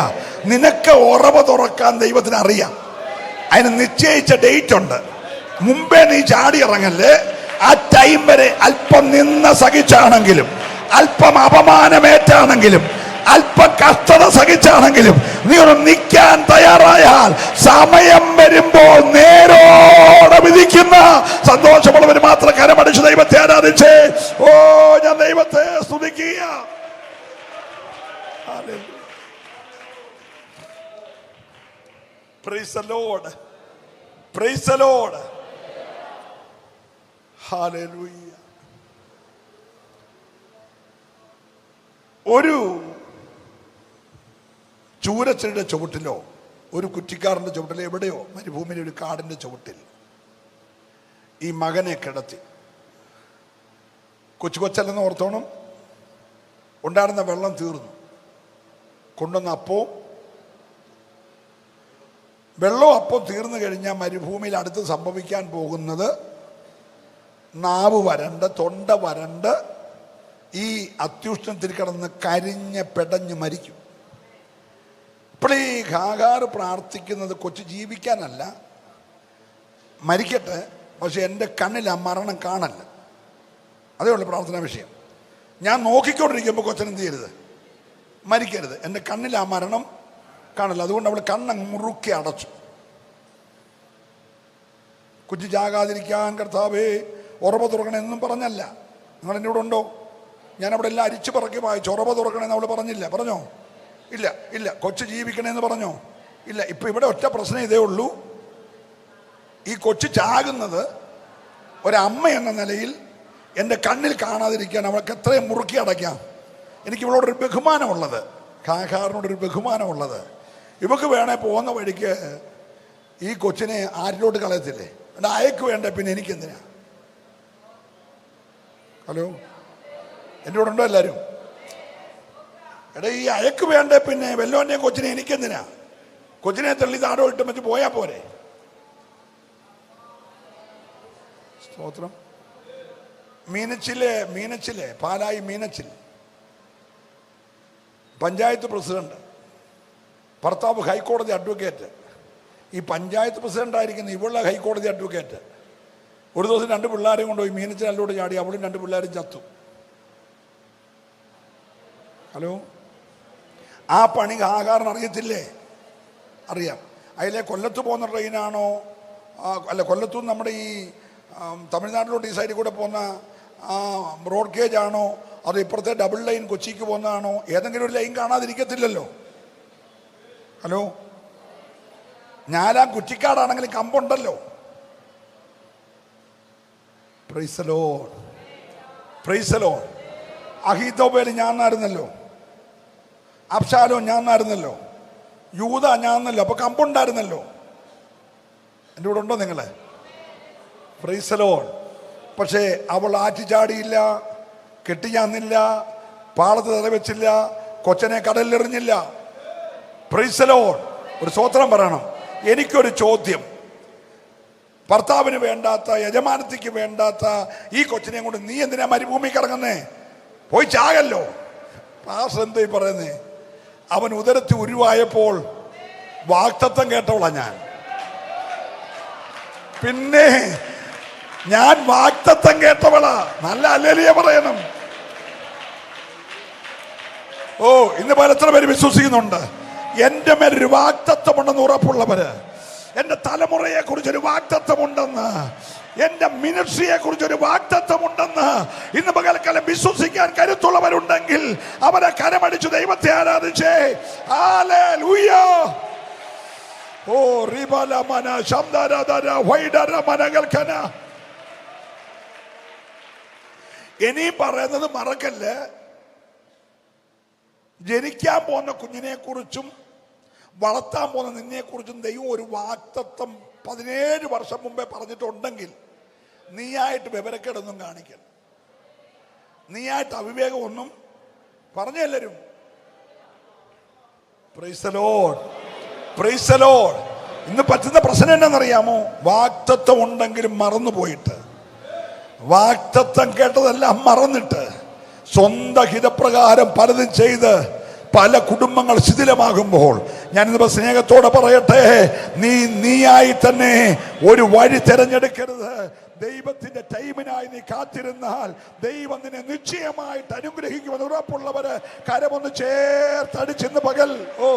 നിനക്ക് ഉറവ തുറക്കാൻ ദൈവത്തിന് അറിയാം. അതിന് നിശ്ചയിച്ച ഡേറ്റ് ഉണ്ട്. മുമ്പേ നീ ചാടി ഇറങ്ങല്ലേ. ആ ടൈം വരെ അല്പം നിന്ന് സഹിച്ചാണെങ്കിലും, അല്പം അപമാനമേറ്റാണെങ്കിലും, അല്പം കഷ്ടത സഹിച്ചാണെങ്കിലും നീ ഒന്ന് നിൽക്കാൻ തയ്യാറായാൽ സമയം വരുമ്പോൾ നേരോടെ വിധിക്കുന്ന സന്തോഷമുള്ളവർ മാത്രം കരമടിച്ച് ദൈവത്തെ ആരാധിച്ചേ. ഓ, ഞാൻ ദൈവത്തെ സ്തുതിക്കുക. Praise the Lord. Praise the Lord. Hallelujah. ഒരു ചൂരച്ചയുടെ ചുവട്ടിലോ ഒരു കുറ്റിക്കാറിൻ്റെ ചുവട്ടിലോ എവിടെയോ മരുഭൂമിയിലെ ഒരു കാടിൻ്റെ ചുവട്ടിൽ ഈ മകനെ കിടത്തി. കൊച്ചല്ലെന്ന് ഓർത്തോണം. ഉണ്ടായിരുന്ന വെള്ളം തീർന്നു. കൊണ്ടുവന്ന അപ്പവും വെള്ളവും അപ്പം തീർന്നു കഴിഞ്ഞാൽ മരുഭൂമിയിൽ അടുത്ത് സംഭവിക്കാൻ പോകുന്നത് നാവ് വരണ്ട്, തൊണ്ട വരണ്ട്, ഈ അത്യുഷ്ണത്തിൽ കിടന്ന് കരിഞ്ഞ് പെടഞ്ഞ് മരിക്കും. ഇപ്പോൾ ഈ ഹാഗാർ പ്രാർത്ഥിക്കുന്നത് കൊച്ചു ജീവിക്കാനല്ല, മരിക്കട്ടെ, പക്ഷെ എൻ്റെ കണ്ണിൽ ആ മരണം കാണല്ല. അതേ ഉള്ളൂ പ്രാർത്ഥനാ വിഷയം. ഞാൻ നോക്കിക്കൊണ്ടിരിക്കുമ്പോൾ കൊച്ചനെന്ത് ചെയ്യരുത്, മരിക്കരുത്, എൻ്റെ കണ്ണിൽ ആ മരണം കാണല്ല. അതുകൊണ്ട് അവൾ കണ്ണങ്ങ് മുറുക്കി അടച്ചു. കുഞ്ഞു ചാകാതിരിക്കാൻ കർത്താവേ ഉറവ തുറക്കണമെന്നും പറഞ്ഞല്ല. നിങ്ങൾ എൻ്റെ കൂടെ ഉണ്ടോ? ഞാനവിടെ എല്ലാം അരിച്ചു പറക്കി വായിച്ചു. ഉറവ തുറക്കണമെന്ന് അവൾ പറഞ്ഞില്ല. പറഞ്ഞോ? ഇല്ല ഇല്ല. കൊച്ചു ജീവിക്കണമെന്ന് പറഞ്ഞോ? ഇല്ല. ഇപ്പം ഇവിടെ ഒറ്റ പ്രശ്നം ഇതേ ഉള്ളൂ. ഈ കൊച്ചു ചാകുന്നത് ഒരമ്മ എന്ന നിലയിൽ എൻ്റെ കണ്ണിൽ കാണാതിരിക്കാൻ അവൾക്ക് എത്രയും മുറുക്കി അടയ്ക്കാം. എനിക്ക് ഇവളോടൊരു ബഹുമാനമുള്ളത്, ഹാഗാറിനോടൊരു ബഹുമാനമുള്ളത്. ഇവക്ക് വേണേ പോകുന്ന വഴിക്ക് ഈ കൊച്ചിനെ ആരിലോട്ട് കളയത്തില്ലേ? എൻ്റെ അയക്ക് വേണ്ട, പിന്നെ എനിക്കെന്തിനാ? ഹലോ, എൻ്റെ കൂടെ ഉണ്ടോ എല്ലാവരും? എടാ, ഈ അയക്ക് വേണ്ട, പിന്നെ വല്ലോൻ്റെ കൊച്ചിനെ എനിക്കെന്തിനാ? കൊച്ചിനെ തള്ളി താടോ ഇട്ട് വെച്ച് പോയാൽ പോരെ? സ്തോത്രം. മീനച്ചിലെ പാലായി മീനച്ചിൽ പഞ്ചായത്ത് പ്രസിഡന്റ്, ഭർത്താവ് ഹൈക്കോടതി അഡ്വക്കേറ്റ്. ഈ പഞ്ചായത്ത് പ്രസിഡന്റ് ആയിരിക്കുന്ന ഇവളുടെ ഹൈക്കോടതി അഡ്വക്കേറ്റ്. ഒരു ദിവസം 2 പിള്ളേരെയും കൊണ്ടുപോയി മീനച്ചിലോട്ട് ചാടി. അവളും 2 പിള്ളേരും ചത്തു. ഹലോ, ആ പണി ഹാഗാറിന് അറിയത്തില്ലേ? അറിയാം. അതിലെ കൊല്ലത്ത് പോകുന്ന ട്രെയിനാണോ, അല്ല കൊല്ലത്തുനിന്ന് നമ്മുടെ ഈ തമിഴ്നാട്ടിലോട്ട് ഈ സൈഡിൽ കൂടെ പോകുന്ന ബ്രോഡ് ഗേജ് ആണോ, അത് ഇപ്പുറത്തെ ഡബിൾ ലൈൻ കൊച്ചിക്ക് പോകുന്നതാണോ? ഏതെങ്കിലും ഒരു ലൈൻ കാണാതിരിക്കത്തില്ലല്ലോ. ഹലോ, ഞാനാ കുറ്റിക്കാടാണെങ്കിലും കമ്പുണ്ടല്ലോ. Praise the Lord, praise the Lord. അഹീതോബേൽ ഞാനായിരുന്നല്ലോ, അബ്ശാലോ ഞാനായിരുന്നല്ലോ, യൂദ ഞാനല്ലോ. അപ്പൊ കമ്പുണ്ടായിരുന്നല്ലോ. എൻ്റെ കൂടെ ഉണ്ടോ നിങ്ങള്? Praise the Lord. പക്ഷേ അവൾ ആറ്റിച്ചാടിയില്ല, കെട്ടിയാന്നില്ല, പാളത്ത് തറവെച്ചില്ല, കൊച്ചനെ കടലിലെറിഞ്ഞില്ല. Praise the Lord. ഒരു സ്തോത്രം പറയണം. എനിക്കൊരു ചോദ്യം. ഭർത്താവിന് വേണ്ടാത്ത, യജമാനത്തിക്ക് വേണ്ടാത്ത ഈ കൊച്ചിനെ കൊണ്ട് നീ എന്തിനാ മരുഭൂമിക്ക് ഇറങ്ങുന്നേ? പോയി ചാകല്ലോ. പാസ്റ്റർ എന്തായി പറയുന്നേ? അവൻ ഉദരത്തിൽ ഉരുവായപ്പോൾ വാഗ്ദത്തം കേട്ടവളാ ഞാൻ. പിന്നെ ഞാൻ വാഗ്ദത്തം കേട്ടവളാ. നല്ല ഹല്ലേലൂയ പറയണം. ഓ, ഇന്ന് പോലെ എത്ര പേര് വിശ്വസിക്കുന്നുണ്ട് എന്റെ മേലൊരു വാഗ്ദത്തമുണ്ടെന്ന് ഉറപ്പുള്ളവര്? എന്റെ തലമുറയെ കുറിച്ചൊരു വാഗ്ദത്തമുണ്ടെന്ന്, എന്റെ മിനിസ്ട്രിയെ കുറിച്ചൊരു വാഗ്ദത്തമുണ്ടെന്ന് ഇന്ന് പകൽക്കാലം വിശ്വസിക്കാൻ കരുത്തുള്ളവരുണ്ടെങ്കിൽ അവരെ കരമടിച്ചു ദൈവത്തെ ആരാധിച്ചേ. ഹല്ലേലൂയ. ഓ റിബലമന ശബ്ദരദര വൈഡര മനകൽക്കന. ഇനി പറയുന്നത് മറക്കല്ലേ, ജനിക്കാൻ പോകുന്ന കുഞ്ഞിനെ കുറിച്ചും വളർത്താൻ പോകുന്ന നിന്നെ കുറിച്ചും ദൈവം ഒരു വാഗ്ദത്തം 17 വർഷം മുമ്പേ പറഞ്ഞിട്ടുണ്ടെങ്കിൽ നീയായിട്ട് വിവരക്കേടൊന്നും കാണിക്കണം, നീയായിട്ട് അവിവേകമൊന്നും പറഞ്ഞെല്ലാരും. Praise the Lord, praise the Lord. ഇന്ന് പറ്റുന്ന പ്രശ്നം എന്നാണെന്നറിയാമോ? വാഗ്ദത്തം ഉണ്ടെങ്കിലും മറന്നുപോയിട്ട്, വാഗ്ദത്തം കേട്ടതെല്ലാം മറന്നിട്ട് സ്വന്തം ഹിതപ്രകാരം പലതും ചെയ്ത് പല കുടുംബങ്ങൾ ശിഥിലമാകുമ്പോൾ ഞാനിന്ന് സ്നേഹത്തോടെ പറയട്ടെ, നീയായി തന്നെ ഒരു വഴി തിരഞ്ഞെടുക്കരുത്. ദൈവത്തിന്റെ ടൈമിനായി നീ കാത്തിരുന്നാൽ ദൈവം നിന്നെ നിശ്ചയമായിട്ട് അനുഗ്രഹിക്കുമെന്ന് ഉറപ്പുള്ളവര് കരമൊന്ന് ചേർത്തടിച്ചിന്ന് പകൽ. ഓ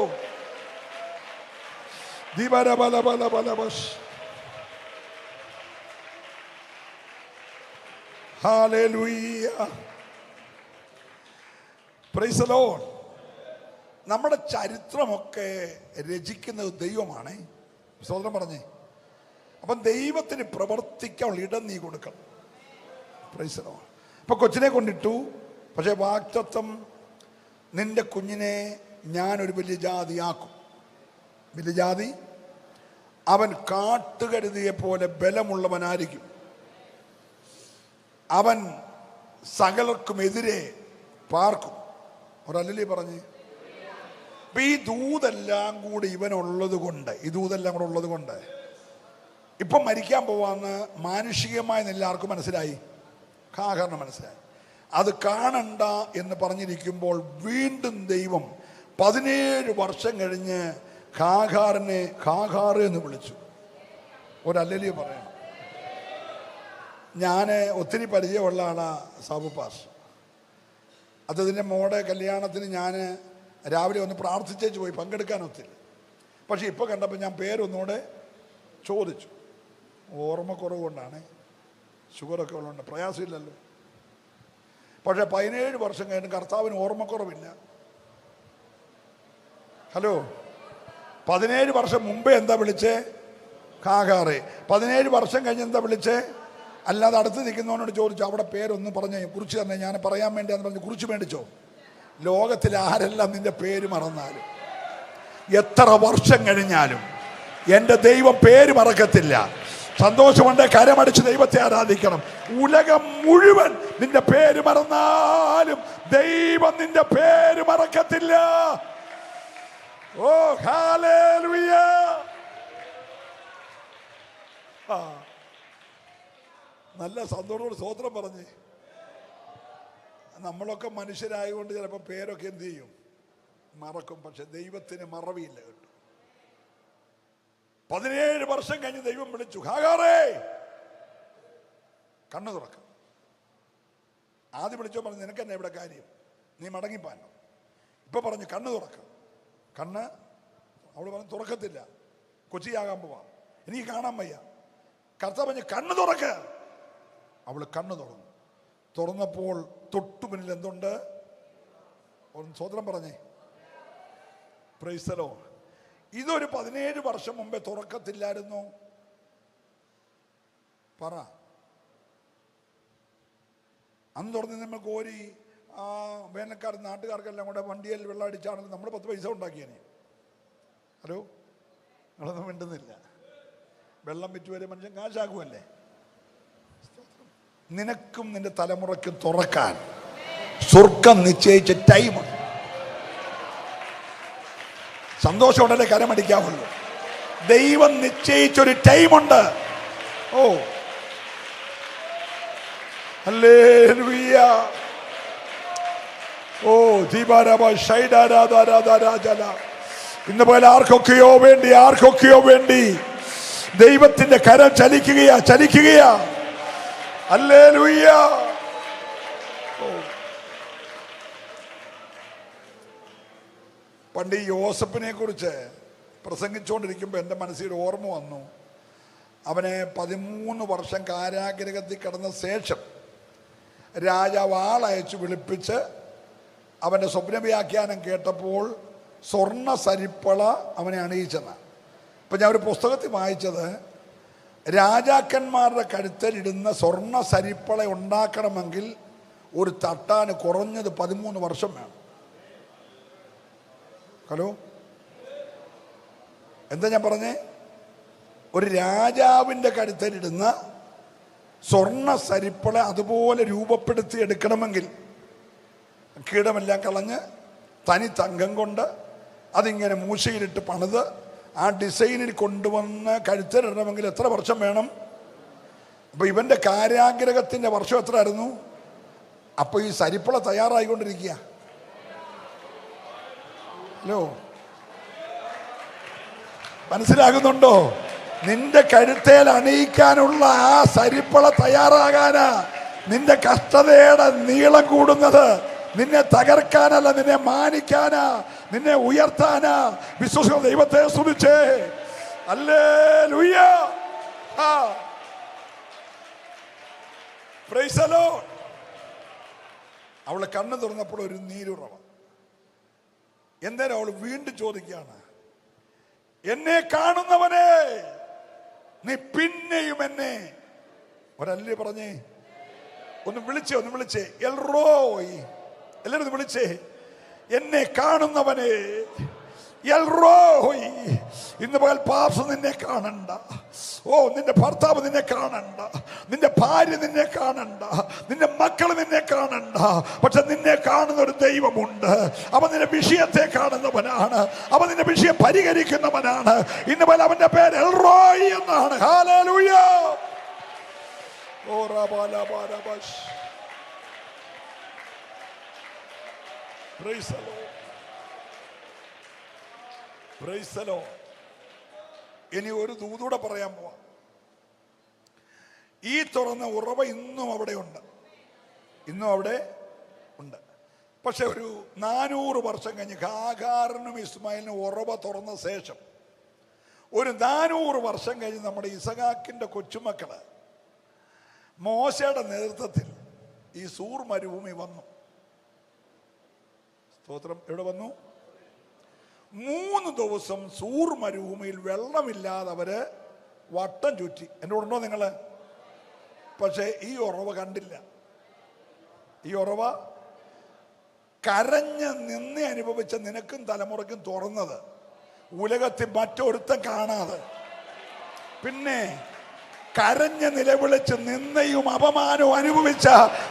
ഹല്ലേലൂയ, പ്രൈസ് ദി ലോർഡ്. നമ്മുടെ ചരിത്രമൊക്കെ രചിക്കുന്നത് ദൈവമാണ്. സഹോദരൻ പറഞ്ഞേ. അപ്പം ദൈവത്തിന് പ്രവർത്തിക്കാൻ ഇടം നീ കൊടുക്കണം. Price the Lord. ഇപ്പൊ കൊച്ചിനെ കൊണ്ടിട്ടു, പക്ഷെ വാഗ്ദത്തം നിന്റെ കുഞ്ഞിനെ ഞാനൊരു വലിയ ജാതിയാക്കും. വലിയ ജാതി. അവൻ കാട്ടുകഴുതിയെ പോലെ ബലമുള്ളവനായിരിക്കും. അവൻ സകലർക്കും എതിരെ പാർക്കും. ഒരല്ലേ പറഞ്ഞ്. അപ്പൊ ഈ ദൂതെല്ലാം കൂടി ഇവനുള്ളത് കൊണ്ട്, ഈ ദൂതെല്ലാം കൂടെ ഉള്ളത് കൊണ്ട് ഇപ്പം മരിക്കാൻ പോവാന്ന് മാനുഷികമായി എല്ലാവർക്കും മനസ്സിലായി, കാരണം മനസ്സിലായി. അത് കാണണ്ട എന്ന് പറഞ്ഞിരിക്കുമ്പോൾ വീണ്ടും ദൈവം 17 വർഷം കഴിഞ്ഞ് ഹാഗാറിനെ ഹാഗാർ എന്ന് വിളിച്ചു. ഒരല്ലേലിയ പറയണം. ഞാൻ ഒത്തിരി പരിചയമുള്ള ആളാണ് സാബു പാസ്. അദ്ദേഹത്തിൻ്റെ മോടെ കല്യാണത്തിന് ഞാൻ രാവിലെ ഒന്ന് പ്രാർത്ഥിച്ചേച്ച് പോയി, പങ്കെടുക്കാൻ ഒത്തിരി. പക്ഷെ ഇപ്പോൾ കണ്ടപ്പോൾ ഞാൻ പേരൊന്നുകൂടെ ചോദിച്ചു. ഓർമ്മക്കുറവ് കൊണ്ടാണ്, ഷുഗറൊക്കെ ഉള്ളതുകൊണ്ട് പ്രയാസമില്ലല്ലോ. പക്ഷെ 17 വർഷം കഴിഞ്ഞ് കർത്താവിന് ഓർമ്മക്കുറവില്ല. ഹലോ, 17 വർഷം മുമ്പേ എന്താ വിളിച്ചേ? ഹാഗാറെ. 17 വർഷം കഴിഞ്ഞ് എന്താ വിളിച്ചേ? അല്ലാതെ അടുത്ത് നിൽക്കുന്നവനോട് ചോദിച്ചു, അവിടെ പേരൊന്ന് പറഞ്ഞേ, കുറിച്ച് തന്നെ ഞാൻ പറയാൻ വേണ്ടിയാന്ന് പറഞ്ഞ് കുറിച്ച് മേടിച്ചോ. ലോകത്തിൽ ആരെല്ലാം നിന്റെ പേര് മറന്നാലും, എത്ര വർഷം കഴിഞ്ഞാലും എൻ്റെ ദൈവം പേര് മറക്കത്തില്ല. സന്തോഷമുണ്ട്, കരമടിച്ച് ദൈവത്തെ ആരാധിക്കണം. ഉലകം മുഴുവൻ നിന്റെ പേര് മറന്നാലും ദൈവം നിന്റെ പേര് മറക്കത്തില്ല. ഓ ഹല്ലേലൂയ. നല്ല സന്തോഷത്തോട് സ്തോത്രം പറഞ്ഞ്. നമ്മളൊക്കെ മനുഷ്യരായതുകൊണ്ട് ചിലപ്പോൾ പേരൊക്കെ എന്ത് ചെയ്യും, മറക്കും. പക്ഷെ ദൈവത്തിന് മറവിയില്ല കേട്ടോ. 17 വർഷം കഴിഞ്ഞ് ദൈവം വിളിച്ചു, ഹാഗാറേ കണ്ണു തുറക്ക. ആദ്യം വിളിച്ചോ പറഞ്ഞു, നിനക്കെന്നെ ഇവിടെ കാര്യം, നീ മടങ്ങിപ്പാനോ. ഇപ്പൊ പറഞ്ഞു കണ്ണു തുറക്ക. കണ്ണ് അവള് പറഞ്ഞു തുറക്കത്തില്ല, കൊച്ചിയാകാൻ പോവാ, എനിക്ക് കാണാൻ വയ്യ. കർത്താവ് പറഞ്ഞു കണ്ണ് തുറക്ക. അവള് കണ്ണ് തുറന്നു. തുറന്നപ്പോൾ തൊട്ടു മുന്നിൽ എന്തുണ്ട്? ഒന്ന് സ്വതന്ത്രം പറഞ്ഞേ, പ്രൈസ് ദി ലോർഡ്. ഇതൊരു 17 വർഷം മുമ്പേ തുറക്കത്തില്ലായിരുന്നു. പറ. അന്ന് തുറന്ന് നമ്മൾ കോരി വേനൽക്കാർ നാട്ടുകാർക്കെല്ലാം കൂടെ വണ്ടിയിൽ വെള്ളം അടിച്ചാണെങ്കിൽ നമ്മൾ 10 പൈസ ഉണ്ടാക്കിയേനെ. ഹലോ, നിങ്ങളൊന്നും മിണ്ടുന്നില്ല. വെള്ളം വിറ്റ് വരെ മനുഷ്യൻ കാശാക്കുമല്ലേ. നിനക്കും നിന്റെ തലമുറയ്ക്കും തുറക്കാൻ സ്വർഗം നിശ്ചയിച്ച ടൈമുണ്ട്. സന്തോഷമുണ്ടല്ലേ കരമടിക്കാവുള്ളൂ. ദൈവം നിശ്ചയിച്ചൊരു ടൈമുണ്ട്. ഓ ഹല്ലേലൂയ. ഓ ഇന്ന് പോലെ ആർക്കൊക്കെയോ വേണ്ടി ദൈവത്തിന്റെ കരം ചലിക്കുകയാ. ഹല്ലേലൂയ. പണ്ട് ഈ യോസഫിനെ കുറിച്ച് പ്രസംഗിച്ചുകൊണ്ടിരിക്കുമ്പോൾ എൻ്റെ മനസ്സിൽ ഓർമ്മ വന്നു. അവനെ 13 വർഷം കാരാഗ്രഹത്തിൽ കിടന്ന ശേഷം രാജാവ് ആളയച്ചു വിളിപ്പിച്ച് അവൻ്റെ സ്വപ്നവ്യാഖ്യാനം കേട്ടപ്പോൾ സ്വർണ്ണ സരിപ്പള അവനെ അണിയിച്ചെന്ന്. ഇപ്പം ഞാൻ ഒരു പുസ്തകത്തിൽ വായിച്ചത്, രാജാക്കന്മാരുടെ കഴുത്തലിടുന്ന സ്വർണ്ണ സരിപ്പള ഉണ്ടാക്കണമെങ്കിൽ ഒരു തട്ടാന് കുറഞ്ഞത് 13 വർഷം വേണം. ഹലോ, എന്താ ഞാൻ പറഞ്ഞേ? ഒരു രാജാവിൻ്റെ കഴുത്തലിടുന്ന സ്വർണ്ണ സരിപ്പള അതുപോലെ രൂപപ്പെടുത്തി എടുക്കണമെങ്കിൽ കീടമെല്ലാം കളഞ്ഞ് തനി തങ്കം കൊണ്ട് അതിങ്ങനെ മൂശയിലിട്ട് പണിത് ആ ഡിസൈനിൽ കൊണ്ടുവന്ന് കഴുത്തലിടണമെങ്കിൽ എത്ര വർഷം വേണം? അപ്പോൾ ഇവൻ്റെ കാരാഗ്രഹത്തിൻ്റെ വർഷം എത്ര ആയിരുന്നു? അപ്പോൾ ഈ സരിപ്പള തയ്യാറായിക്കൊണ്ടിരിക്കുക. ഹലോ, മനസ്സിലാകുന്നുണ്ടോ? നിന്റെ കഴുത്തേൽ അണിയിക്കാനുള്ള ആ സരിപ്പള തയ്യാറാകാനാ നിന്റെ കഷ്ടതയുടെ നീളം കൂടുന്നത്. നിന്നെ തകർക്കാനല്ല, നിന്നെ മാനിക്കാനാ, നിന്നെ ഉയർത്താനാ. വിശ്വസിക്കുന്ന ദൈവത്തെ സ്തുതിച്ചേ. ഹല്ലേലൂയ. Praise the Lord. അവളെ കണ്ണു തുറന്നപ്പോൾ ഒരു നീരുറവ. എന്തായാലും അവൾ വീണ്ടും ചോദിക്കുകയാണ്, എന്നെ കാണുന്നവനെ നീ പിന്നെയും എന്നെ ഒരല്ലേ പറഞ്ഞേ, ഒന്ന് വിളിച്ചേ എൽറോയ്. എല്ലാവരും വിളിച്ചേ, എന്നെ കാണുന്നവനെ എൽറോയ്. ഇന്ന് പകൽ പാർസ് നിന്നെ കാണണ്ട. ഓ, നിന്റെ ഭർത്താവ് നിന്നെ കാണണ്ട, നിന്റെ ഭാര്യ നിന്നെ കാണണ്ട, നിന്റെ മക്കൾ നിന്നെ കാണണ്ട. പക്ഷെ നിന്നെ കാണുന്ന ഒരു ദൈവമുണ്ട്. അവൻ നിന്റെ വിഷയത്തെ കാണുന്നവനാണ്, അവൻ നിന്റെ വിഷയം പരിഹരിക്കുന്നവനാണ്. ഇന്ന് പകൽ അവന്റെ പേര് എൽറോയ് എന്നാണ്. ഹല്ലേലൂയ. ഓ റബാലബാലബസ്. Praise the Lord. Praise the Lord. ഇനി ഒരു ദൂതൂടെ പറയാൻ പോവാം. ഈ തുറന്ന ഉറവ ഇന്നും അവിടെ ഉണ്ട്, ഇന്നും അവിടെ ഉണ്ട്. പക്ഷെ ഒരു 400 വർഷം കഴിഞ്ഞ് ഹാഗാറിനും ഇസ്മായിലിനും ഉറവ തുറന്ന ശേഷം ഒരു 400 വർഷം കഴിഞ്ഞ് നമ്മുടെ ഇസഹാക്കിന്റെ കൊച്ചുമക്കള് മോശയുടെ നേതൃത്വത്തിൽ ഈ സൂർ മരുഭൂമി വന്നു. സ്തോത്രം. എവിടെ വന്നു? 3 ദിവസം സൂർ മരുഭൂമിയിൽ വെള്ളമില്ലാതെ അവര് വട്ടം ചുറ്റി. എൻ്റെ കൂടെ ഉണ്ടോ നിങ്ങള്? പക്ഷെ ഈ ഉറവ കണ്ടില്ല. ഈ ഉറവ കരഞ്ഞ് നിന്ന് അനുഭവിച്ച നിനക്കും തലമുറയ്ക്കും തുറന്നത് ഉലകത്തിൽ മറ്റൊരുത്തം കാണാതെ, പിന്നെ കരഞ്ഞ് നിലവിളിച്ച് നിന്നയും അപമാനവും അനുഭവിച്ച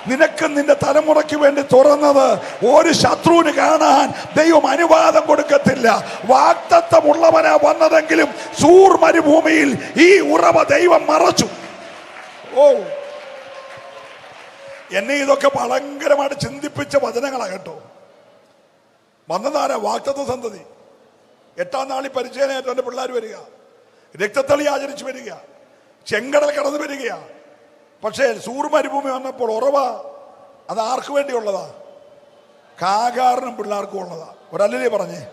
നിനക്കും നിന്റെ തലമുറയ്ക്ക് വേണ്ടി തുറന്നത് ഒരു ശത്രുവിന് കാണാൻ ദൈവം അനുവാദം കൊടുക്കത്തില്ല. വാഗ്ദത്തമുള്ളവനാ വന്നതെങ്കിലും സൂർ മരുഭൂമിയിൽ ഈ ഉറവ ദൈവം മറച്ചു. ഓ, എന്നെ ഇതൊക്കെ ഭയങ്കരമായിട്ട് ചിന്തിപ്പിച്ച വചനങ്ങളാ കേട്ടോ. വന്നതാരാ? വാഗ്ദത്ത സന്തതി. 8-ാം നാളിൽ പരിചയമായിട്ട് എൻ്റെ പിള്ളേർ വരിക, രക്തത്തളി ആചരിച്ചു വരിക, ചെങ്കടൽ കടന്നു വരിക. പക്ഷേ സൂർ മരുഭൂമി വന്നപ്പോൾ ഉറവ അത് ആർക്ക് വേണ്ടിയുള്ളതാ? ഹാഗാറിനും പിള്ളേർക്കും ഉള്ളതാ. ഒരല്ലേ പറഞ്ഞേ?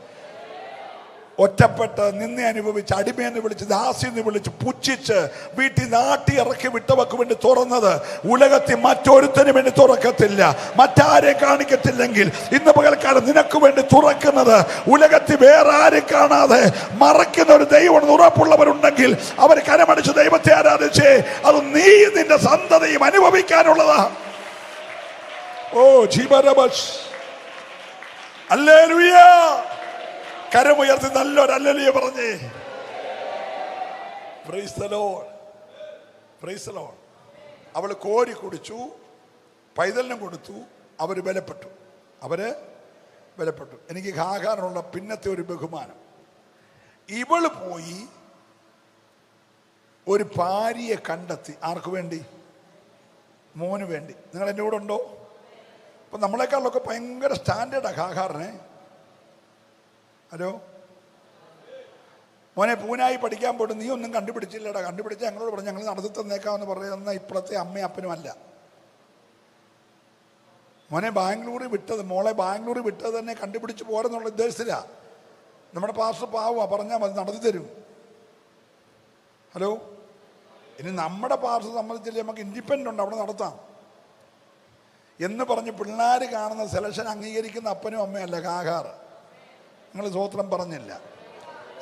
ഒറ്റപ്പെട്ട് നിന്നെ അനുഭവിച്ച് അടിമയെന്ന് വിളിച്ച് ദാസിന്ന് വിളിച്ച് പുച്ഛിച്ച് വീട്ടിൽ നാട്ടി ഇറക്കി വിട്ടവർക്ക് വേണ്ടി തുറന്നത് ഉലകത്തിൽ മറ്റൊരുത്തന് വേണ്ടി തുറക്കത്തില്ല, മറ്റാരെയും കാണിക്കത്തില്ലെങ്കിൽ ഇന്ന് പകൽക്കാലം നിനക്ക് വേണ്ടി തുറക്കുന്നത് ഉലകത്തിൽ വേറെ ആരും കാണാതെ മറയ്ക്കുന്ന ഒരു ദൈവം ഉറപ്പുള്ളവരുണ്ടെങ്കിൽ അവർ കരമടിച്ച് ദൈവത്തെ ആരാധിച്ചേ അത് നീ നിന്റെ സന്തതിയും അനുഭവിക്കാനുള്ളതാ. ഓ ജീവരബസ്, ഹല്ലേലൂയ. കരമുയർത്തി നല്ലൊരു ഹല്ലേലൂയ പറഞ്ഞേ. Price the Lord, praise the Lord. അവൾ കോരി കുടിച്ചു, പൈതലിനും കൊടുത്തു, അവര് ബലപ്പെട്ടു, അവര് ബലപ്പെട്ടു. എനിക്ക് ഹാഗാറിനുള്ള പിന്നത്തെ ഒരു ബഹുമാനം, ഇവള് പോയി ഒരു ഭാര്യയെ കണ്ടെത്തി. ആർക്ക് വേണ്ടി? മോന് വേണ്ടി. നിങ്ങൾ എൻ്റെ കൂടെ ഉണ്ടോ? അപ്പൊ നമ്മളെക്കാളൊക്കെ ഭയങ്കര സ്റ്റാൻഡേർഡാ ഹാഗാറിനെ. ഹലോ മോനെ, പൂനായി പഠിക്കാൻ പോയിട്ട് നീ ഒന്നും കണ്ടുപിടിച്ചില്ലടാ. കണ്ടുപിടിച്ച ഞങ്ങളോട് പറഞ്ഞു, ഞങ്ങൾ നടത്തി തന്നേക്കാമെന്ന് പറയുന്ന ഇപ്പോഴത്തെ അമ്മയും അപ്പനും അല്ല. മോനെ ബാംഗ്ലൂരിൽ വിട്ടത്, മോളെ ബാംഗ്ലൂരിൽ വിട്ടത് തന്നെ കണ്ടുപിടിച്ച് പോരെന്നുള്ള ഉദ്ദേശത്തിലാണ്. നമ്മുടെ പാസ്റ്റർ പാവുക, പറഞ്ഞാൽ മതി, നടത്തി തരും. ഹലോ, ഇനി നമ്മുടെ പാസ്റ്റർ സംബന്ധിച്ചില്ല, നമുക്ക് ഇൻഡിപെൻഡൻ്റ് ഉണ്ട്, അവിടെ നടത്താം എന്ന് പറഞ്ഞ് പിള്ളേർ കാണുന്ന സെലക്ഷൻ അംഗീകരിക്കുന്ന അപ്പനും അമ്മയല്ല ഹാഗാർ. നിങ്ങൾ സ്വോത്രം പറഞ്ഞില്ല.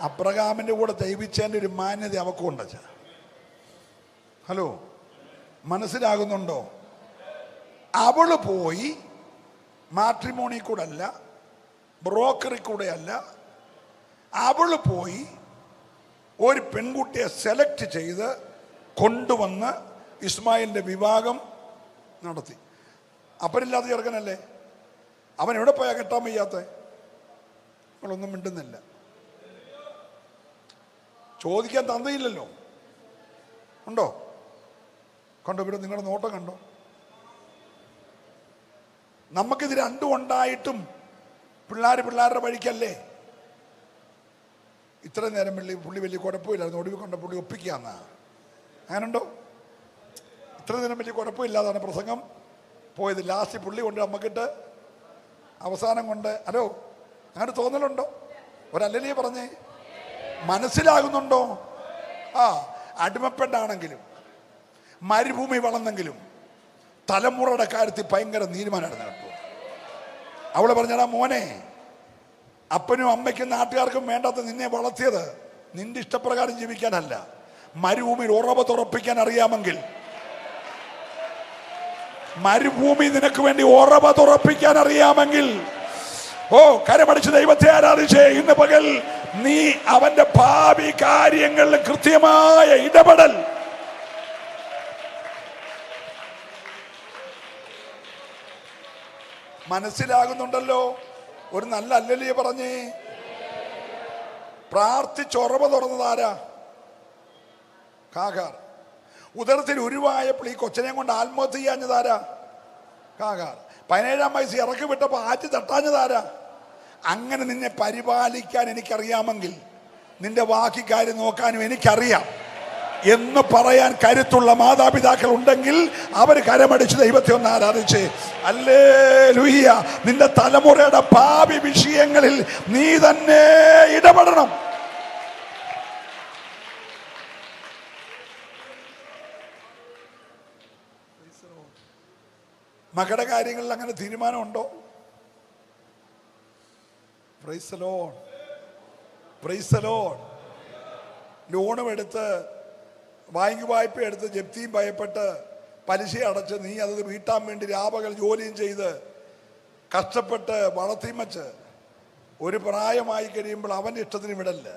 അബ്രഹാമിൻ്റെ കൂടെ ദൈവിച്ചതിൻ്റെ ഒരു മാന്യത അവക്കുണ്ട്. ഹലോ, മനസ്സിലാകുന്നുണ്ടോ? അവള് പോയി മാട്രിമോണി കൂടെ അല്ല, ബ്രോക്കറി കൂടെ അല്ല, അവള് പോയി ഒരു പെൺകുട്ടിയെ സെലക്ട് ചെയ്ത് കൊണ്ടുവന്ന് ഇസ്മായിലിൻ്റെ വിവാഹം നടത്തി. അപ്പനില്ലാത്ത ചെറുക്കനല്ലേ, അവൻ എവിടെ പോയാൽ കെട്ടാൻ വയ്യാത്ത? നിങ്ങളൊന്നും മിണ്ടുന്നില്ല. ചോദിക്കാൻ തന്തയില്ലല്ലോ. ഉണ്ടോ? കണ്ടോ? ഇവിടെ നിങ്ങളുടെ നോട്ടം കണ്ടോ? നമുക്കിത് രണ്ടും ഉണ്ടായിട്ടും പിള്ളേരുടെ വഴിക്കല്ലേ. ഇത്ര നേരം പുള്ളി വലിയ കുഴപ്പമില്ലായിരുന്നു, ഒടുവിൽ കൊണ്ട പുള്ളി ഒപ്പിക്കാന്നാ. അങ്ങനുണ്ടോ? ഇത്ര നേരം വലിയ കുഴപ്പമില്ലാതാണ് പ്രസംഗം പോയത്. ലാസ്റ്റ് പുള്ളി കൊണ്ട് നമുക്കിട്ട് അവസാനം കൊണ്ട്. ഹലോ, അങ്ങനെ തോന്നലുണ്ടോ? ഒരല്ലേ പറഞ്ഞേ? മനസ്സിലാകുന്നുണ്ടോ? ആ, അടിമപ്പെട്ടാണെങ്കിലും മരുഭൂമി വളർന്നെങ്കിലും തലമുറയുടെ കാര്യത്തിൽ ഭയങ്കര തീരുമാനമായിരുന്നു കേട്ടോ. അവള് പറഞ്ഞാ, മോനെ, അപ്പനും അമ്മയ്ക്കും നാട്ടുകാർക്കും വേണ്ടാത്ത നിന്നെ വളർത്തിയത് നിന്റെ ഇഷ്ടപ്രകാരം ജീവിക്കാനല്ല, മരുഭൂമിയിൽ ഉറവ തുറപ്പിക്കാൻ അറിയാമെങ്കിൽ, മരുഭൂമി നിനക്ക് വേണ്ടി ഉറവ തുറപ്പിക്കാൻ അറിയാമെങ്കിൽ, ഓ കരമടിച്ച് ദൈവത്തെ ആരാധിച്ചേ. ഇന്ന് പകൽ നീ അവന്റെ ഭാവി കാര്യങ്ങളിൽ കൃത്യമായ ഇടപെടൽ. മനസ്സിലാകുന്നുണ്ടല്ലോ? ഒരു നല്ല ഹല്ലേലൂയ പറഞ്ഞേ. പ്രാർത്ഥിച്ചുറവ തുറന്നതാരാ? ഹാഗാർ. ഉദരത്തിൽ ഉരുവായപ്പോൾ ഈ കൊച്ചനെ കൊണ്ട് ആത്മഹത്യ ചെയ്യാഞ്ഞതാരാ? ഹാഗാർ. 17-ാം വയസ്സിൽ ഇറക്കി വിട്ടപ്പോൾ ആറ്റി തട്ടാഞ്ഞതാരാ? അങ്ങനെ നിന്നെ പരിപാലിക്കാൻ എനിക്കറിയാമെങ്കിൽ നിന്റെ ബാക്കി കാര്യം നോക്കാനും എനിക്കറിയാം എന്ന് പറയാൻ കരുത്തുള്ള മാതാപിതാക്കൾ ഉണ്ടെങ്കിൽ അവർ കരമടിച്ച് ദൈവത്തെ ഒന്ന് ആരാധിച്ച് ഹല്ലേലൂയ. നിന്റെ തലമുറയുടെ ഭാവി വിഷയങ്ങളിൽ നീ തന്നെ ഇടപെടണം. മകളുടെ കാര്യങ്ങളിൽ അങ്ങനെ തീരുമാനമുണ്ടോ? Praise the Lord, praise the Lord. ലോണും എടുത്ത് ബാങ്ക് വായ്പ എടുത്ത് ജപ്തിയും ഭയപ്പെട്ട് പലിശ അടച്ച് നീ അത് വീട്ടാൻ വേണ്ടി രാപകൽ ജോലിയും ചെയ്ത് കഷ്ടപ്പെട്ട് വളർത്തിയും വച്ച് ഒരു പ്രായമായി കഴിയുമ്പോൾ അവൻ്റെ ഇഷ്ടത്തിന് വിടല്ല.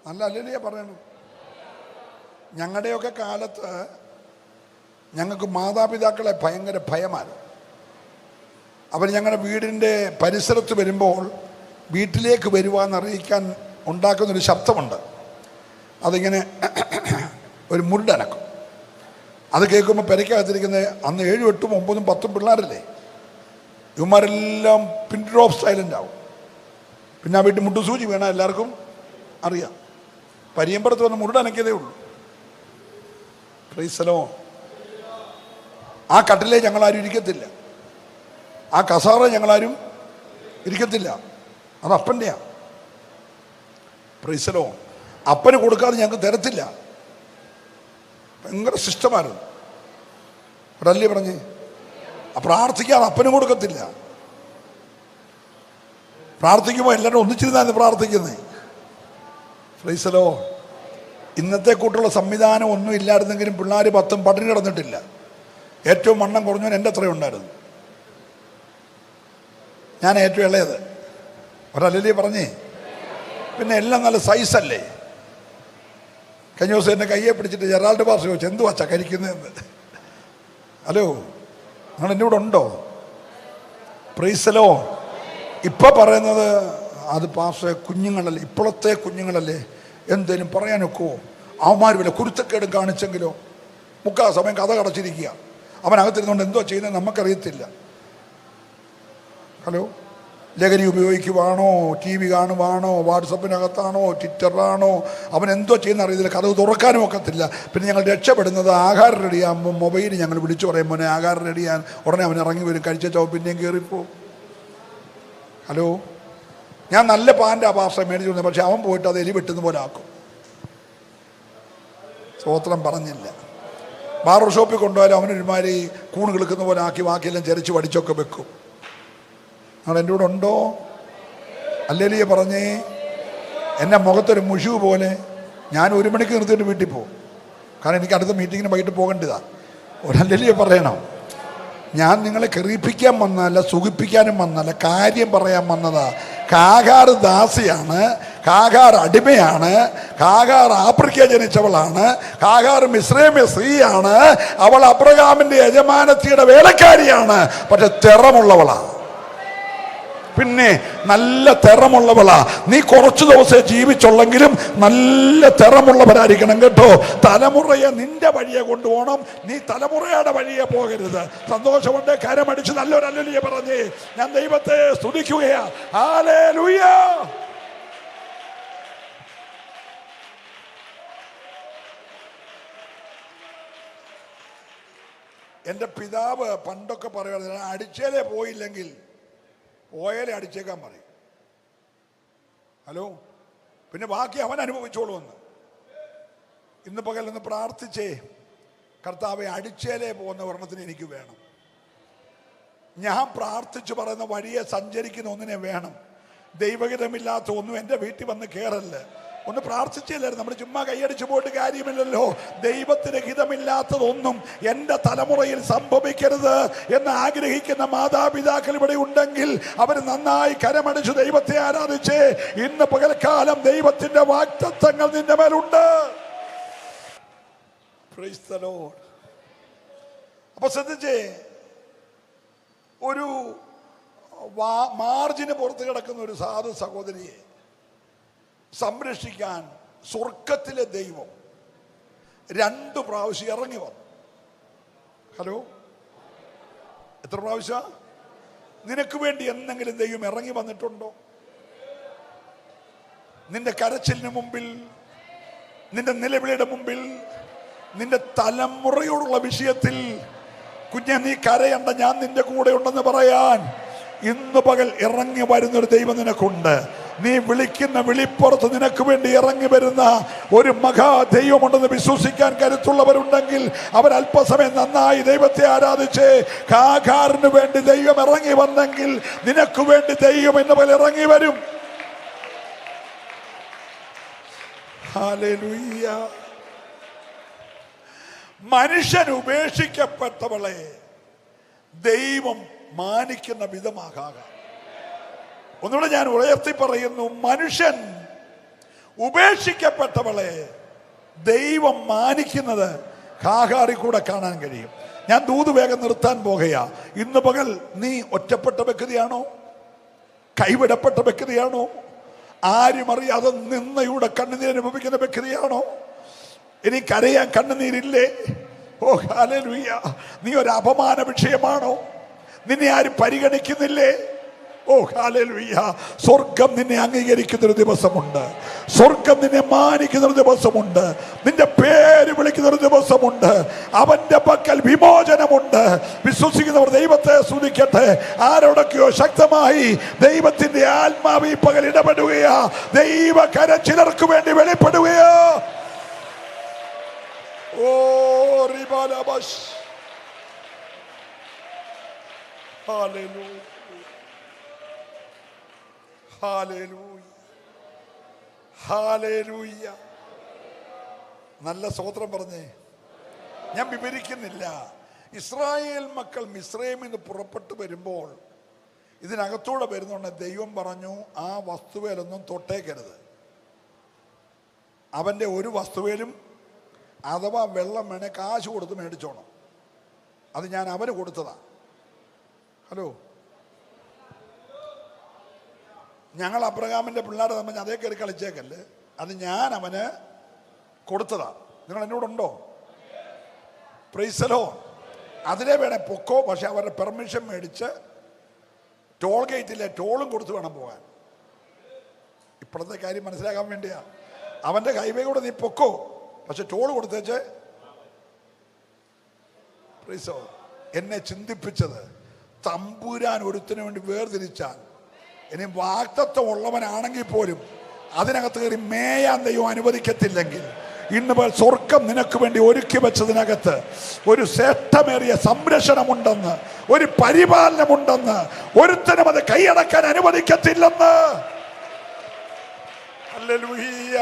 നല്ല അല്ലല്ലേ പറയണു. ഞങ്ങളുടെയൊക്കെ കാലത്ത് ഞങ്ങൾക്ക് മാതാപിതാക്കളെ ഭയങ്കര ഭയമാണ്. അവർ ഞങ്ങളുടെ വീടിൻ്റെ പരിസരത്ത് വരുമ്പോൾ വീട്ടിലേക്ക് വരുവാന്ന് അറിയിക്കാൻ ഉണ്ടാക്കുന്നൊരു ശബ്ദമുണ്ട്. അതിങ്ങനെ ഒരു മുരടനക്കും. അത് കേൾക്കുമ്പോൾ പെരയ്ക്കകത്തിരിക്കുന്ന അന്ന് 7, 8, 9, 10 പിള്ളേരല്ലേ, ഇവന്മാരെല്ലാം പിൻ ഡ്രോപ്പ് സൈലൻ്റ് ആവും. പിന്നെ ആ വീട്ടിൽ മുട്ടുസൂചി വീണാൽ എല്ലാവർക്കും അറിയാം. പരിയമ്പറത്ത് വന്ന് മുരടനക്കിയതേ ഉള്ളൂ. Price the Lord. ആ കട്ടിലേ ഞങ്ങളാരും ഇരിക്കത്തില്ല, ആ കസാറ ഞങ്ങളാരും ഇരിക്കത്തില്ല. അത് അപ്പൻ്റെയാണ്. Price the Lord. അപ്പന് കൊടുക്കാതെ ഞങ്ങൾക്ക് തരത്തില്ല. ഭയങ്കര സിസ്റ്റമായിരുന്നു. ഒരല്ലേ പറഞ്ഞ് പ്രാർത്ഥിക്കാതെ അപ്പനും കൊടുക്കത്തില്ല. പ്രാർത്ഥിക്കുമ്പോൾ എല്ലാവരും ഒന്നിച്ചിരുന്നാണ് പ്രാർത്ഥിക്കുന്നത്. Price the Lord. ഇന്നത്തെ കൂട്ടുള്ള സംവിധാനം ഒന്നും ഇല്ലായിരുന്നെങ്കിലും പിള്ളേർ 10 പട്ടിണി കിടന്നിട്ടില്ല. ഏറ്റവും വണ്ണം കുറഞ്ഞവൻ എൻ്റെ അത്രയും ഉണ്ടായിരുന്നു. ഞാൻ ഏറ്റവും ഇളയത്. ഒരല്ലേ പറഞ്ഞേ. പിന്നെ എല്ലാം നല്ല സൈസല്ലേ. കഴിഞ്ഞ ദിവസം എൻ്റെ കയ്യെ പിടിച്ചിട്ട് ജെറാൾഡ് പാസ് ചോദിച്ചു, എന്തു വച്ചാ കരിക്കുന്നതെന്ന്. ഹലോ, നിങ്ങൾ എൻ്റെ കൂടെ ഉണ്ടോ? Price the Lord. ഇപ്പം പറയുന്നത് അത് പാസ് കുഞ്ഞുങ്ങളല്ലേ, ഇപ്പോഴത്തെ കുഞ്ഞുങ്ങളല്ലേ, എന്തേലും പറയാനൊക്കുമോ? അവന്മാർ വല്ല കുരുത്തക്കേടും കാണിച്ചെങ്കിലോ? 3/4 സമയം കഥ കടച്ചിരിക്കുക. അവനകത്തിരുന്നുകൊണ്ട് എന്തോ ചെയ്യുന്നത് നമുക്കറിയത്തില്ല. ഹലോ, ലഹരി ഉപയോഗിക്കുവാണോ, TV കാണുവാണോ, വാട്സപ്പിനകത്താണോ, ട്വിറ്ററിലാണോ, അവൻ എന്തോ ചെയ്യുന്ന അറിയത്തില്ല. കഥ തുറക്കാനും ഒക്കത്തില്ല. പിന്നെ ഞങ്ങൾ രക്ഷപ്പെടുന്നത് ആഹാരം റെഡിയാകുമ്പോൾ മൊബൈൽ ഞങ്ങൾ വിളിച്ചു പറയും, മോനെ ആഹാരം റെഡിയാൻ. ഉടനെ അവൻ ഇറങ്ങി വരും, കഴിച്ചോ പിന്നെയും കയറിപ്പോവും. ഹലോ, ഞാൻ നല്ല പാൻ്റെ ഭാഷ മേടിച്ചു കൊടുത്തത്, പക്ഷെ അവൻ പോയിട്ട് അത് എലി വെട്ടുന്ന പോലെ ആക്കും. സ്വോത്രം പറഞ്ഞില്ല. ബാർബർ ഷോപ്പിൽ കൊണ്ടുപോയാലും അവനൊരുമാതിരി കൂണ് കിളുക്കുന്ന പോലെ ആക്കി ബാക്കിയെല്ലാം ചെറിച്ച് വടിച്ചൊക്കെ വെക്കും. നിങ്ങൾ എൻ്റെ കൂടെ ഉണ്ടോ? അല്ലേലിയെ പറഞ്ഞേ. എൻ്റെ മുഖത്തൊരു മുഷു പോലെ. ഞാൻ 1 മണിക്ക് നിർത്തിയിട്ട് വീട്ടിൽ പോകും. കാരണം എനിക്ക് അടുത്ത മീറ്റിങ്ങിന് വൈകിട്ട് പോകേണ്ടതാണ്. ഒരല്ലേലിയെ പറയണം. ഞാൻ നിങ്ങളെ കെറിയിപ്പിക്കാൻ വന്നതല്ല, സുഖിപ്പിക്കാനും വന്നതല്ല, കാര്യം പറയാൻ വന്നതാ. കാഗാർ ദാസിയാണ്, കാഗാർ അടിമയാണ്, കാഗാർ ആഫ്രിക്ക ജനിച്ചവളാണ്, കാഗാർ മിസ്രൈമ്യ സ്ത്രീയാണ്, അവൾ അബ്രഹാമിന്റെ യജമാനത്തിയുടെ വേലക്കാരിയാണ്. പക്ഷെ തിറമുള്ളവളാണ്. പിന്നെ നല്ല തിറമുള്ളവളാ. നീ കുറച്ചു ദിവസമേ ജീവിച്ചുള്ളെങ്കിലും നല്ല തിറമുള്ളവരായിരിക്കണം കേട്ടോ. തലമുറയെ നിന്റെ വഴിയെ കൊണ്ടുപോകണം, നീ തലമുറയുടെ വഴിയെ പോകരുത്. സന്തോഷമുണ്ട് കരമടിച്ച് നല്ലൊരു ഹല്ലേലൂയ പറഞ്ഞേ. ഞാൻ ദൈവത്തെ സ്തുതിക്കുകയാ. ഹല്ലേലൂയ. എൻ്റെ പിതാവ് പണ്ടൊക്കെ പറയുന്നത്, അടിച്ചേലേ പോയില്ലെങ്കിൽ ഓയലെ അടിച്ചേക്കാൻ പറയും. ഹലോ, പിന്നെ ബാക്കി അവൻ അനുഭവിച്ചോളുമെന്ന്. ഇന്ന് പകലൊന്ന് പ്രാർത്ഥിച്ചേ, കർത്താവെ അടിച്ചേലേ പോകുന്ന ഒരെണ്ണത്തിന് എനിക്ക് വേണം. ഞാൻ പ്രാർത്ഥിച്ചു പറയുന്ന വഴിയെ സഞ്ചരിക്കുന്ന ഒന്നിനെ വേണം. ദൈവഹിതമില്ലാത്ത ഒന്നും എൻ്റെ വീട്ടിൽ വന്ന് കയറല്ല. ഒന്ന് പ്രാർത്ഥിച്ചില്ലായിരുന്നു. നമ്മൾ ചുമ്മാ കൈയടിച്ചു പോയിട്ട് കാര്യമില്ലല്ലോ. ദൈവത്തിന് ഹിതമില്ലാത്തതൊന്നും എൻ്റെ തലമുറയിൽ സംഭവിക്കരുത് എന്ന് ആഗ്രഹിക്കുന്ന മാതാപിതാക്കൾ ഇവിടെ ഉണ്ടെങ്കിൽ അവർ നന്നായി കരമടിച്ചു ദൈവത്തെ ആരാധിച്ച് ഇന്ന് പകൽക്കാലം ദൈവത്തിന്റെ വാഗ്ദത്തങ്ങൾ നിന്റെ മേലുണ്ട്. Price the Lord. അപ്പൊ ശ്രദ്ധിച്ചേ, ഒരു മാർജിന് പുറത്ത് കിടക്കുന്ന ഒരു സാധു സഹോദരിയെ സംരക്ഷിക്കാൻ സ്വർഗത്തിലെ ദൈവം 2 പ്രാവശ്യം ഇറങ്ങി വന്നു. ഹലോ, എത്ര പ്രാവശ്യം? നിനക്ക് വേണ്ടി എന്തെങ്കിലും ദൈവം ഇറങ്ങി വന്നിട്ടുണ്ടോ? നിന്റെ കരച്ചിലിന് മുമ്പിൽ, നിന്റെ നിലവിളിയുടെ മുമ്പിൽ, നിന്റെ തലമുറയോടുള്ള വിഷയത്തിൽ കുഞ്ഞെ നീ കരയണ്ട, ഞാൻ നിന്റെ കൂടെ ഉണ്ടെന്ന് പറയാൻ ഇന്ന് പകൽ ഇറങ്ങി വരുന്നൊരു ദൈവം നിനക്കുണ്ട്. നീ വിളിക്കുന്ന വിളിപ്പുറത്ത് നിനക്ക് വേണ്ടി ഇറങ്ങി വരുന്ന ഒരു മഹാ ദൈവമുണ്ടെന്ന് വിശ്വസിക്കാൻ കരുത്തുള്ളവരുണ്ടെങ്കിൽ അവർ അല്പസമയം നന്നായി ദൈവത്തെ ആരാധിച്ച്, ഹാഗാറിന് വേണ്ടി ദൈവം ഇറങ്ങി വന്നെങ്കിൽ നിനക്ക് വേണ്ടി ദൈവം ഇന്ന് പകൽ ഇറങ്ങി വരും. ഹല്ലേലൂയ. മനുഷ്യൻ ഉപേക്ഷിക്കപ്പെട്ടവളെ ദൈവം മാനിക്കുന്ന വിധമാകാം. ഒന്നുകൂടെ ഞാൻ ഉയർത്തി പറയുന്നു, മനുഷ്യൻ ഉപേക്ഷിക്കപ്പെട്ടവളെ ദൈവം മാനിക്കുന്നത് ഹാഗാറിൽ കൂടെ കാണാൻ കഴിയും. ഞാൻ ദൂത് വേഗം നിർത്താൻ പോകുകയാ. ഇന്ന് പകൽ നീ ഒറ്റപ്പെട്ട വ്യക്തിയാണോ? കൈവിടപ്പെട്ട വ്യക്തിയാണോ? ആരും അറിയാതെ നിന്നയുടെ കണ്ണുനീർ അനുഭവിക്കുന്ന വ്യക്തിയാണോ? ഇനി കരയാൻ കണ്ണുനീരില്ലേ? ഓ ഹല്ലേലൂയ. നീ ഒരു അപമാന വിഷയമാണോ? നിന്നെ ആരും പരിഗണിക്കുന്നില്ലേ? ഓ ഹല്ലേലൂയ. സ്വർഗം നിന്നെ അംഗീകരിക്കുന്ന ഒരു ദിവസമുണ്ട്. സ്വർഗം നിന്നെ മാനിക്കുന്ന ഒരു ദിവസമുണ്ട്. നിന്റെ പേര് വിളിക്കുന്ന ഒരു ദിവസമുണ്ട്. അവന്റെ പക്കൽ വിമോചനമുണ്ട്. വിശ്വസിക്കുന്നവർ ദൈവത്തെ സ്തുതിക്കട്ടെ. ആരോടൊക്കെയോ ശക്തമായി ദൈവത്തിന്റെ ആത്മാവ് ഈ പകൽ ഇടപെടുകയാ. ദൈവകര ചിലർക്ക് വേണ്ടി വെളിപ്പെടുകയാ. ഓ റിബാലബഷ്. Hallelujah, hallelujah, hallelujah. നല്ല സ്തോത്രം പറഞ്ഞേ. ഞാൻ വിവരിക്കുന്നില്ല. ഇസ്രായേൽ മക്കൾ മിസ്രൈമിൽ നിന്ന് പുറപ്പെട്ടു വരുമ്പോൾ ഇതിനകത്തൂടെ വരുന്നുണ്ട്. ദൈവം പറഞ്ഞു, ആ വസ്തുവേലൊന്നും തൊട്ടേക്കരുത്. അവൻ്റെ ഒരു വസ്തുവേലും അഥവാ വെള്ളം വേണേ കാശ് കൊടുത്ത് മേടിച്ചോണം. അത് ഞാൻ അവന് കൊടുത്തതാ. ഹലോ, ഞങ്ങൾ അബ്രഹാമിൻ്റെ പിള്ളേരെ തമ്മിൽ അതേ കയറി കളിച്ചേക്കല്ലേ. അത് ഞാൻ അവന് കൊടുത്തതാ. നിങ്ങൾ എന്നോടുണ്ടോ? പ്രൈസലോ. അതിലെ വേണേ പൊക്കോ, പക്ഷെ അവരുടെ പെർമിഷൻ മേടിച്ച് ടോൾ ഗേറ്റിലെ ടോളും കൊടുത്ത് വേണം പോകാൻ. ഇപ്പോഴത്തെ കാര്യം മനസ്സിലാക്കാൻ വേണ്ടിയാ. അവൻ്റെ ഹൈവേ കൂടെ നീ പൊക്കോ, പക്ഷെ ടോൾ കൊടുത്തേച്ച്. പ്രൈസോ. എന്നെ ചിന്തിപ്പിച്ചത്, തമ്പുരാൻ ഒരുത്തിന് വേണ്ടി വേർതിരിച്ചാൽ, ഇനി വാഗ്ദത്തം ഉള്ളവനാണെങ്കിൽ പോലും അതിനകത്ത് കയറി മേയാൻ ദൈവം അനുവദിക്കത്തില്ലെങ്കിൽ, ഇന്ന് സ്വർഗം നിനക്ക് വേണ്ടി ഒരുക്കി വെച്ചതിനകത്ത് ഒരു ശ്രേഷ്ഠമേറിയ സംരക്ഷണമുണ്ടെന്ന്, ഒരു പരിപാലനമുണ്ടെന്ന്, ഒരുത്തനും അത് കൈയടക്കാൻ അനുവദിക്കത്തില്ലെന്ന്. Hallelujah,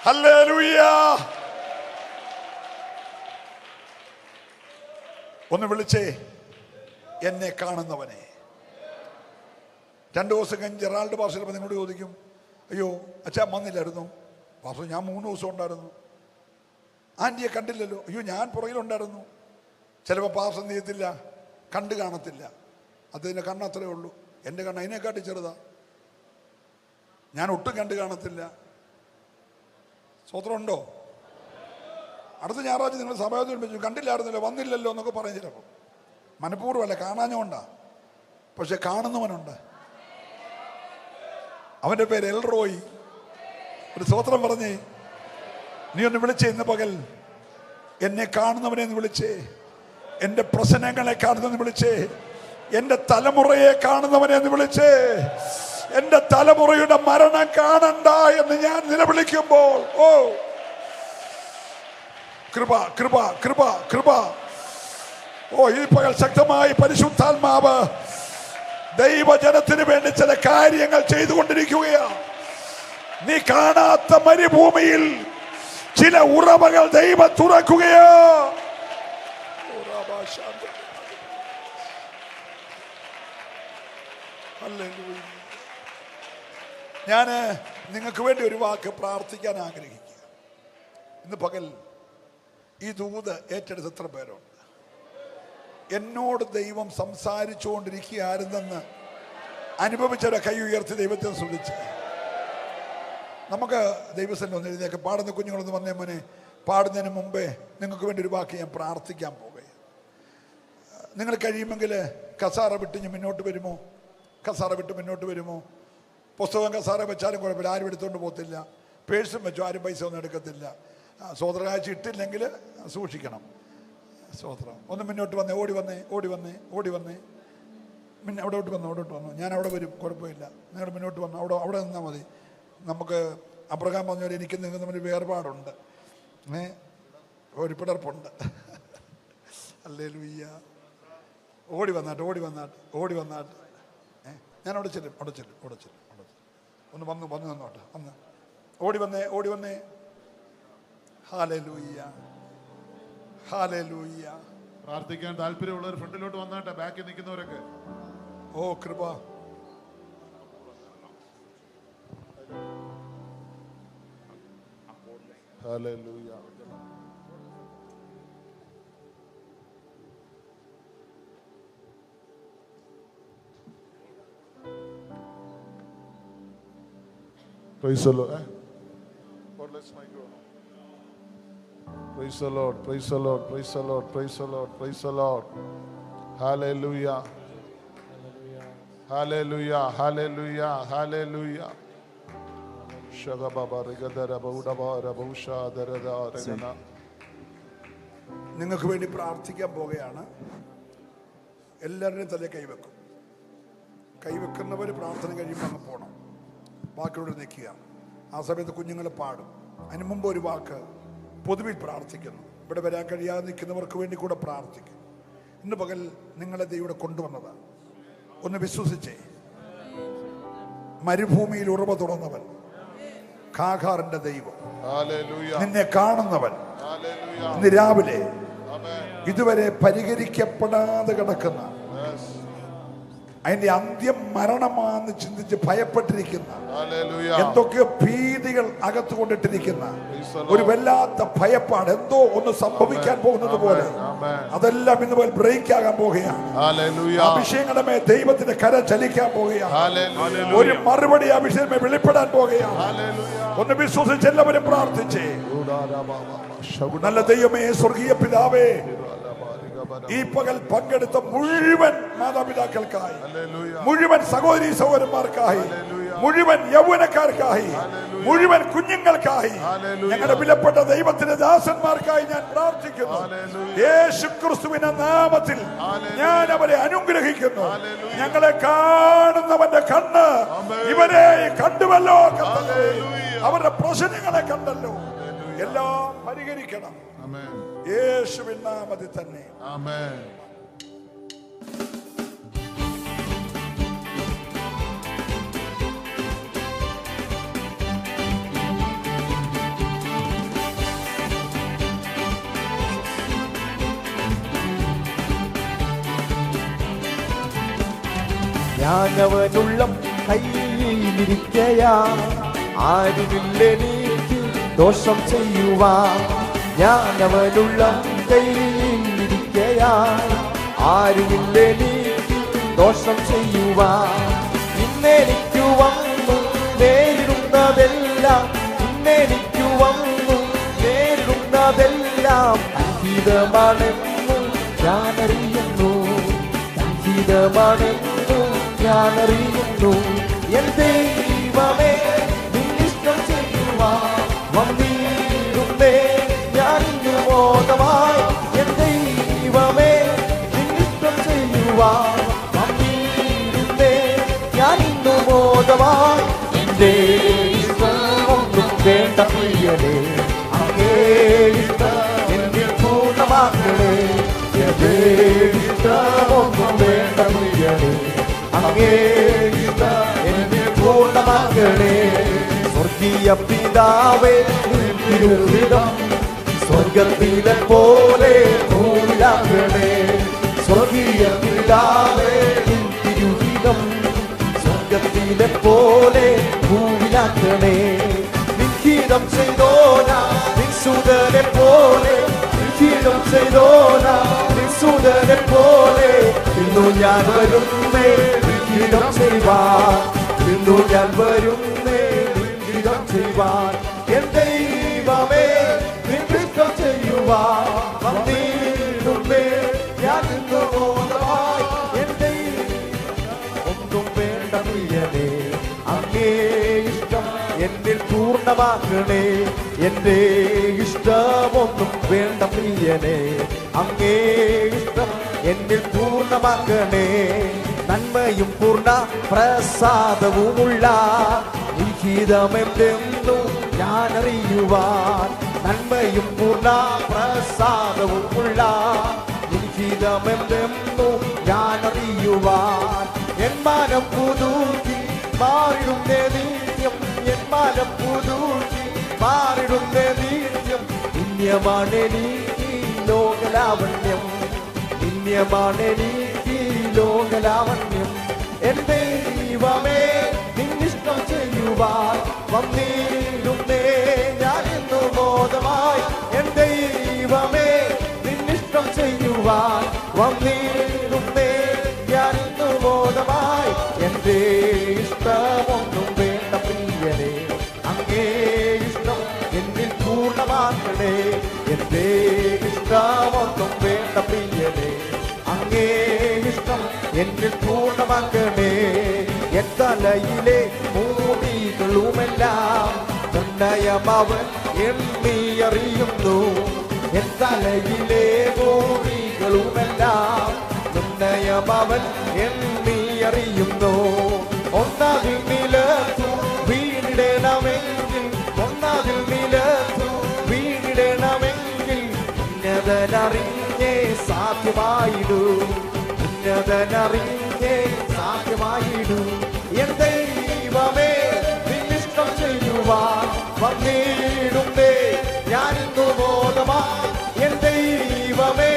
hallelujah. ഒന്ന് വിളിച്ചേ, എന്നെ കാണുന്നവനെ. 2 ദിവസം കഴിഞ്ഞ് ജെറാൾഡ് പാസ്റ്റർ നിങ്ങളോട് ചോദിക്കും, അയ്യോ അച്ഛാ വന്നില്ലായിരുന്നു? പാസ്റ്റർ ഞാൻ 3 ദിവസം ഉണ്ടായിരുന്നു. ആൻറ്റിയെ കണ്ടില്ലല്ലോ. അയ്യോ ഞാൻ പുറകിലുണ്ടായിരുന്നു. ചിലപ്പോൾ പാസ്റ്റർ എന്ത് ചെയ്യത്തില്ല, കണ്ടു കാണത്തില്ല. അതിൻ്റെ കണ്ണത്രേ ഉള്ളൂ. എൻ്റെ കണ്ണ് അതിനെക്കാട്ടി ചെറുതാ. ഞാൻ ഒട്ടും കണ്ടു കാണത്തില്ല. സ്വത്രം ഉണ്ടോ? അടുത്ത ഞായറാഴ്ച നിങ്ങൾ സഭയിൽ വെച്ചു കണ്ടില്ലായിരുന്നല്ലോ, വന്നില്ലല്ലോ എന്നൊക്കെ പറയും. ചിലപ്പോൾ മനഃപൂർവ്വമല്ല, കാണാഞ്ഞോണ്ടാ. പക്ഷെ കാണുന്നവനുണ്ട്. അവൻ്റെ പേര് എൽറോയ്. ഒരു സ്തോത്രം പറഞ്ഞേ. നീ ഒന്ന് വിളിച്ചേ ഇന്ന് പകൽ. എന്നെ കാണുന്നവനെ എന്ന് വിളിച്ചേ. എൻ്റെ പ്രശ്നങ്ങളെ കാണുന്നവനെ വിളിച്ചേ. എൻ്റെ തലമുറയെ കാണുന്നവനെ എന്ന് വിളിച്ചേ. എൻ്റെ തലമുറയുടെ മരണം കാണണ്ട എന്ന് ഞാൻ നിലവിളിക്കുമ്പോൾ, ഓ കൃപ കൃപ കൃപ കൃപ. ഓ ഈ പകൽ ശക്തമായി പരിശുദ്ധാത്മാവ് ദൈവജനത്തിന് വേണ്ടി ചില കാര്യങ്ങൾ ചെയ്തുകൊണ്ടിരിക്കുകയാണ്. നീ കാണാത്ത മരുഭൂമിയിൽ ചില ഉറവകൾ ദൈവം തുറക്കുകയാ. ഞാൻ നിങ്ങൾക്ക് വേണ്ടി ഒരു വാക്ക് പ്രാർത്ഥിക്കാൻ ആഗ്രഹിക്കുക. ഇന്ന് പകൽ ഈ ദൂത് ഏറ്റെടുത്ത് എത്ര പേരുണ്ട്? എന്നോട് ദൈവം സംസാരിച്ചുകൊണ്ടിരിക്കുകയായിരുന്നെന്ന് അനുഭവിച്ചവരെ കൈ ഉയർത്തി ദൈവത്തെ സ്തുതിച്ച്. നമുക്ക് ദൈവസന്നിധിയിൽ ഒന്ന് എഴുതിയൊക്കെ പാടുന്ന കുഞ്ഞുങ്ങളൊന്ന് വന്നേ മോനെ. പാടുന്നതിന് മുമ്പേ നിങ്ങൾക്ക് വേണ്ടി ഒരു വാക്ക് ഞാൻ പ്രാർത്ഥിക്കാൻ പോകുകയാണ്. നിങ്ങൾ കഴിയുമെങ്കിൽ കസാര വിട്ട് ഞാൻ മുന്നോട്ട് വരുമോ? കസാര വിട്ട് മുന്നോട്ട് വരുമോ? പുസ്തകം കസാര വെച്ചാലും കുഴപ്പമില്ല, ആരും എടുത്തുകൊണ്ട് പോകത്തില്ല. പേഴ്സും വെച്ചോ, ആരും പൈസ ഒന്നും എടുക്കത്തില്ല. സ്വോത്രകാഴ്ച ഇട്ടില്ലെങ്കിൽ സൂക്ഷിക്കണം. സ്വോത്രം. ഒന്ന് മുന്നോട്ട് വന്നേ, ഓടി വന്നേ, ഓടി വന്നേ, ഓടി വന്നേ. അവിടോട്ട് വന്നു. ഞാൻ അവിടെ വരും, കുഴപ്പമില്ല. നിങ്ങൾ മുന്നോട്ട് വന്നു, അവിടെ നിന്നാൽ മതി. നമുക്ക് അബ്രഹാം പറഞ്ഞ പോലെ എനിക്ക് നിങ്ങൾ തമ്മിൽ വേർപാടുണ്ട്, ഒരു പിടർപ്പുണ്ട്. ഹല്ലേലൂയ. ഓടി വന്നാട്ട്. ഞാൻ അവിടെ ചെല്ലും. ഒന്ന് വന്നു നിന്നോട്ടെ. ഓടി വന്നേ. ഹല്ലേലൂയ. പ്രാർത്ഥിക്കാൻ താല്പര്യമുള്ളവർ ഫ്രണ്ടിലോട്ട് വന്നാട്ടെ, ബാക്കിൽ നിൽക്കുന്നവരൊക്കെ. ഓ കൃപ. Hallelujah. Praise the Lord. God bless my God. Praise the Lord. Praise the Lord. Praise the Lord. Praise the Lord. Praise the Lord. Hallelujah. Hallelujah. Hallelujah. Hallelujah. Shagababa regadara baudaba rabusha darada regana. നിങ്ങൾക്ക് വേണ്ടി പ്രാർത്ഥിക്കാൻ പോകുകയാണ്. എല്ലാവരുടെയും തലേ കൈവെക്കുന്നവർ പ്രാർത്ഥന കഴിയുമ്പോൾ അങ്ങ് പോകണം. വാക്കിലൂടെ നിൽക്കുക. ആ സമയത്ത് കുഞ്ഞുങ്ങൾ പാടും. അതിന് മുമ്പ് ഒരു വാക്ക് പൊതുവിൽ പ്രാർത്ഥിക്കുന്നു. ഇവിടെ വരാൻ കഴിയാതെ നിൽക്കുന്നവർക്ക് വേണ്ടി കൂടെ പ്രാർത്ഥിക്കും. ഇന്ന് പകൽ നിങ്ങളെ ദൈവം കൊണ്ടുവന്നതാണ്. ഒന്ന് വിശ്വസിച്ചേ. മരുഭൂമിയിൽ ഉറവ തുറന്നവൻ, കാഘാറിന്റെ ദൈവം, നിന്നെ കാണുന്നവൻ, ഇന്ന് രാവിലെ ഇതുവരെ പരിഹരിക്കപ്പെടാതെ കിടക്കുന്ന, അതിന്റെ അന്ത്യം മരണമാണെന്ന് ചിന്തിച്ച് ഭയപ്പെട്ടിരിക്കുന്ന, എന്തൊക്കെയോ ഭീതികൾ അകത്തു കൊണ്ടിട്ടിരിക്കുന്ന ഒരു വല്ലാത്ത ഭയപ്പാട്, എന്തോ ഒന്ന് സംഭവിക്കാൻ പോകുന്നത് പോലെ, അതെല്ലാം ഇന്ന് പോലെ ബ്രേക്ക് ആകാൻ പോകുകയാണ്. അഭിഷേകങ്ങളുടെ മേൽ ദൈവത്തിന്റെ കര ചലിക്കാൻ പോകുകയാണ്. ഒരു മറുപടി അഭിഷേകമേ വെളിപ്പെടാൻ പോകുകയാണ്. ഒന്ന് വിശ്വസിച്ച് എല്ലാവരും പ്രാർത്ഥിച്ചേ. നല്ല ദൈവമേ, സ്വർഗീയ പിതാവേ, ഈ പകൽ പങ്കെടുത്ത മുഴുവൻ മാതാപിതാക്കൾക്കായി, മുഴുവൻ സഹോദരി സഹോദരന്മാർക്കായി, മുഴുവൻ യൗവനക്കാർക്കായി, മുഴുവൻ കുഞ്ഞുങ്ങൾക്കായി, ഞങ്ങളുടെ വിലപ്പെട്ട ദൈവത്തിന്റെ ദാസന്മാർക്കായി ഞാൻ പ്രാർത്ഥിക്കുന്നു. യേശുക്രിസ്തുവിന്റെ നാമത്തിൽ ഞാൻ അവരെ അനുഗ്രഹിക്കുന്നു. ഞങ്ങളെ കാണുന്നവന്റെ കണ്ണ് ഇവരെ കണ്ടുവല്ലോ, അവരുടെ പ്രശ്നങ്ങളെ കണ്ടല്ലോ, എല്ലാം പരിഹരിക്കണം യേശുവിൻ നാമത്തിൽ തന്നെ. ആമേൻ. ഞാനവനുള്ളം കയ്യിലിരിക്കയാ, ആരുമില്ലെനിക്ക് ദോഷം ചെയ്യുവാൻ. ഞാനവനുള്ളം കയ്യിലിരിക്കയാ, ആരുമില്ലെനിക്ക് ദോഷം ചെയ്യുവാൻ. ഇന്നെനിക്കു വന്നു നേരിടുന്നതെല്ലാം, ഇന്നെനിക്കു വന്നു നേരിടുന്നതെല്ലാം അത്ഭുതമാണെന്നു ഞാനറിയുന്നു, അത്ഭുതമാണെന്നു ഞാനറിയുന്നു. എൻ ദൈവമേ, നിന്നിഷ്ടം ചെയ്യുവാൻ വന്നിരുന്നേ ഞാനിന്നു മോദമായി. എൻ ദൈവമേ, നിന്നിഷ്ടം ചെയ്യുവാൻ വന്നിരുന്നേ ഞാനിന്നു മോദമായി. എന്റെ ഇഷ്ടം ഒന്നും വേണ്ട പ്രിയനേ, അങ്ങേ ഇഷ്ടം എന്നിൽ പൂർണ്ണമാക്കണേ. എന്റെ ഇഷ്ടമൊന്നും വേണ്ട പ്രിയനേ, അങ്ങേ ഇഷ്ടം എന്നിൽ പൂർണ്ണമാക്കണേ. സ്വർഗീയ പിതാവേ, തിരുവിതം സ്വർഗത്തിലെ പോലെ ഭൂമിയിലാക്കണേ. സ്വർഗീയ പിതാവേ, തിരുവിതം സ്വർഗത്തിലെ പോലെ ഭൂമിയിലാക്കണേ. നിൻഹിതം ചെയ്തോനാ നിൻസുതനെ പോലെ, നിൻഹിതം ചെയ്തോനാ നിൻസുതനെ പോലെ. ഇന്നു ഞാൻ വരുന്നേ നിൻഹിതം ചെയ്യുവാൻ, ഇന്നു ഞാൻ വരുന്നേ നിൻഹിതം ചെയ്യുവാൻ. എൻ ദൈവമേ, നിൻഹിതം മോദമായി എന്റെ ഒന്നും വേണ്ട പ്രിയനേ അങ്ങേ ഇഷ്ടം എന്നിൽ പൂർണ്ണമാക്കണേ എന്റെ ഇഷ്ടമൊന്നും വേണ്ട പ്രിയനേ അങ്ങേ ഇഷ്ടം എന്നിൽ പൂർണ്ണമാക്കണേ നന്മയും പൂർണ്ണ പ്രസാദവുമുള്ള ലിഖിതമെന്തെന്നു ഞാൻ അറിയുവാൻ നന്മയും പൂർണ്ണ പ്രസാദവുമുള്ള ലിഖിതമെന്തെന്നു ഞാൻ അറിയുവാൻ എൻ മാനം പുതുക്കി മാറിടുന്നേ നിത്യം എൻ മാനം പുതുക്കി മാറിടുന്നേ നിത്യം പുണ്യമാണെനിക്ക് ലോകലാവണ്യം പുണ്യമാണെനിക്ക് ലോകലാവണ്യം എന്റെ ദൈവമേ നിന്നിഷ്ടം ചെയ്യുവാൻ വന്നിടുന്നേ ഞാൻ ഇന്നു മോദമായി എന്റെ ദൈവമേ നിന്നിഷ്ടം ചെയ്യുവാൻ വന്നിടുന്നേ ഞാൻ ഇന്നു മോദമായി എന്റെ ഇഷ്ടമൊന്നും വേണ്ട പ്രിയനേ അങ്ങേ ഇഷ്ടം എന്നിൽ പൂർണ്ണമാക്കണേ എന്റെ ഇഷ്ടമൊന്നും വേണ്ട പ്രിയനേ അങ്ങേ ഇഷ്ടം എന്നിൽ പൂർണ്ണമാക്കണേ എൻ തലയിലെ മൂടികളുമെല്ലാം നിർണയമവൻ എണ്ണി അറിയുന്നു എൻ തലയിലെ മൂടികളുമെല്ലാം നിർണയമവൻ എണ്ണി അറിയുന്നു ഒന്നതിൽ നിലത്തു വീണിടണമെങ്കിൽ ഒന്നതിൽ നിലത്തു വീണിടണമെങ്കിൽ ഉന്നതനറിഞ്ഞേ സാധ്യമായിടൂ ഉന്നതനറിഞ്ഞേ സാധ്യമായിടൂ എൻ ദൈവമേ നിന്നിഷ്ടം ചെയ്യുവാൻ വന്നിടുന്നേ ഞാൻ ഇന്നു ബോധമായി എൻ ദൈവമേ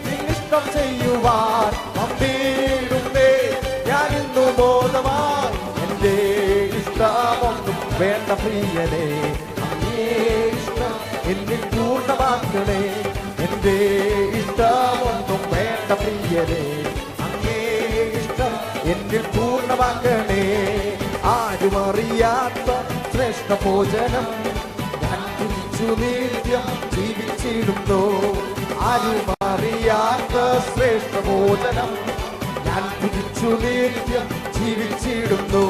നിന്നിഷ്ടം ചെയ്യുവാൻ വന്നിടുന്നേ ഞാൻ ഇന്നു ബോധമായി എന്റെ ഇഷ്ടമൊന്നും വേണ്ട പ്രിയനേ അങ്ങേ ഇഷ്ടം എന്നിൽ പൂർണ്ണമാക്കണേ എന്റെ ഇഷ്ടമൊന്നും വേണ്ട പ്രിയനേ അങ്ങേ ഇഷ്ടം എന്നിൽ പൂർണ്ണമാക്കണേ ആരും അറിയാത്ത ശ്രേഷ്ഠ ഭോജനം ഞാൻ കുറിച്ചു നിത്യം ജീവിച്ചിടുന്നു ആരും അറിയാത്ത ശ്രേഷ്ഠ ഭോജനം ഞാൻ കുറിച്ചു നിത്യം ജീവിച്ചിടുന്നു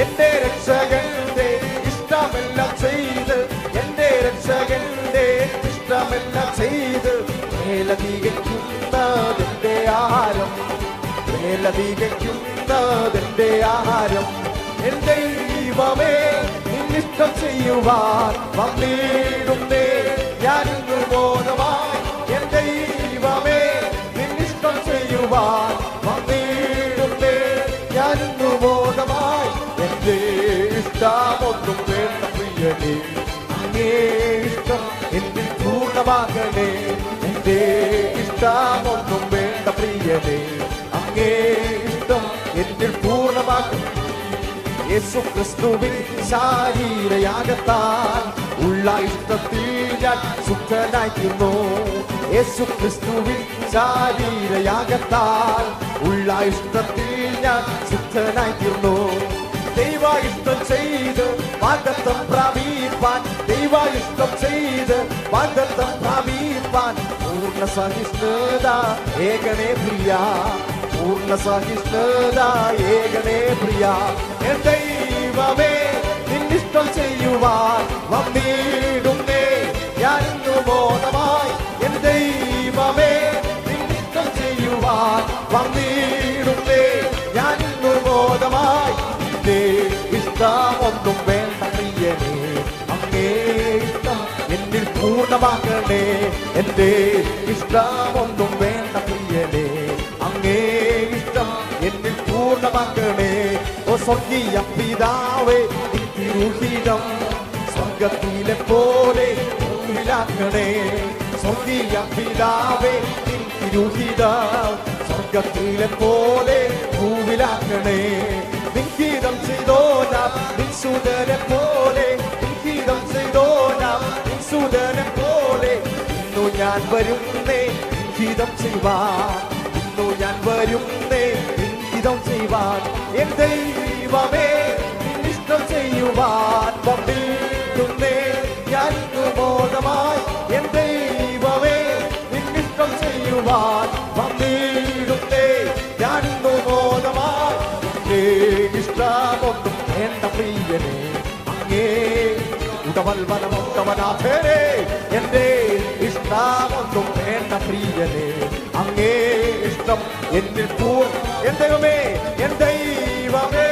എന്റെ രക്ഷകന്റെ ഇഷ്ടമെല്ലാം ചെയ്ത് എന്റെ രക്ഷകന്റെ ഇഷ്ടമെല്ലാം ചെയ്ത് മേലധികരിക്കുന്നതിന്റെ ആഹാരം മേലധികരിക്കുന്നതിന്റെ ആഹാരം എന്റെ ദൈവമേ നിന്നിഷ്ടം ചെയ്യുവാൻ വന്നിടുന്നേ ഞാൻ ഇന്നു ബോധമായി എന്റെ ദൈവമേ നിന്നിഷ്ടം ചെയ്യുവാൻ വന്നിടുന്നേ ഞാൻ ഇന്നു ബോധമായി എന്റെ ഇഷ്ടമൊന്നും വേണ്ട പ്രിയനേ അങ്ങേ ഇഷ്ടം എന്നിൽ പൂർണ്ണമാകണേ എന്റെ ഇഷ്ടമൊന്നും വേണ്ട പ്രിയനേ അങ്ങേ ഇഷ്ടം എന്നിൽ പൂർണ്ണമാകണേ യേശു ക്രിസ്തുവിൻ ശരീരയാകത്താൽ ഉള്ള ഇഷ്ടത്തിൽ ഞാൻ സുഖനായിരുന്നു യേശു ക്രിസ്തുവിൻ ശരീരയാകത്താൽ ഉള്ള ഇഷ്ടത്തിൽ ഞാൻ സുഖനായിരുന്നു ദൈവ ഇഷ്ടം ചെയ്ത് വാഗ്ദത്തം പ്രാപിപ്പാൻ ദൈവ ഇഷ്ടം ചെയ്ത് വാഗ്ദത്തം പ്രാപിപ്പാൻ പൂർണ്ണ സഹിഷ്ണുത ഏകനേ പ്രിയ പൂർണ്ണ സഹിഷ്ണുത ഏകനേ പ്രിയ എൻ ദൈവമേ നിന്നിഷ്ടം ചെയ്യുവാൻ വന്നിടുന്നേ ഞാൻ ഇന്നു ബോധമായി എൻ ദൈവമേ നിന്നിഷ്ടം ചെയ്യുവാൻ വന്നിടുന്നേ ഞാൻ ഇന്നു ബോധമായി എന്റെ ഇഷ്ടമൊന്നും വേണ്ട പ്രിയനേ അങ്ങേ ഇഷ്ടം എന്നിൽ പൂർണ്ണമാക്കണേ എന്റെ ഇഷ്ടമൊന്നും വേണ്ട പ്രിയനേ അങ്ങേ ഇഷ്ടം എന്നിൽ പൂർണ്ണമാക്കണേ ഓ സ്വർഗീയ പിതാവേ തിരുഹിതം സ്വർഗത്തിലെ പോലെ ഭൂമിയിലാക്കണേ സ്വർഗീയ പിതാവേ തിരുഹിതം സ്വർഗത്തിലെ പോലെ ഭൂമിയിലാക്കണേ നിൻഹിതം ചെയ്തോനാം നിൻസുതനെ പോലെ നിൻഹിതം ചെയ്തോനാം നിൻസുതനെ പോലെ ഇന്നു ഞാൻ വരുന്നേ നിൻഹിതം ചെയ്യുവാൻ ഇന്നു ഞാൻ വരുന്നേ നിൻഹിതം ചെയ്യുവാൻ എൻ ദൈവമേ നിന്നിഷ്ടം ചെയ്യുവാൻ വന്നിടുന്നേ ഞാൻ ഇന്നു ബോധമായി എൻ ദൈവമേ നിന്നിഷ്ടം ചെയ്യുവാൻ വന്നിടും നിത്യവൽവനമൊത്തവനാഥേ എന്റെ ഇഷ്ടമൊന്നും വേണ്ട പ്രിയനെ അങ്ങേ ഇഷ്ടം എന്നിൽ എൻ ദൈവമേ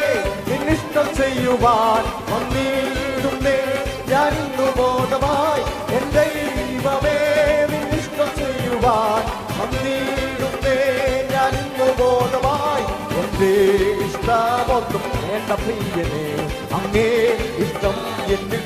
നിന്നിഷ്ടം ചെയ്യുവാൻ വന്നിടുന്നേ ഞാൻ ഇന്നു ബോധമായി എൻ ദൈവമേ നിന്നിഷ്ടം ചെയ്യുവാൻ വന്നിടുന്നേ ഞാൻ ഇന്നു ബോധമായി എന്റെ ഇഷ്ടമൊന്നും വേണ്ട പ്രിയനെ അങ്ങേ ഇഷ്ടം എന്നിൽ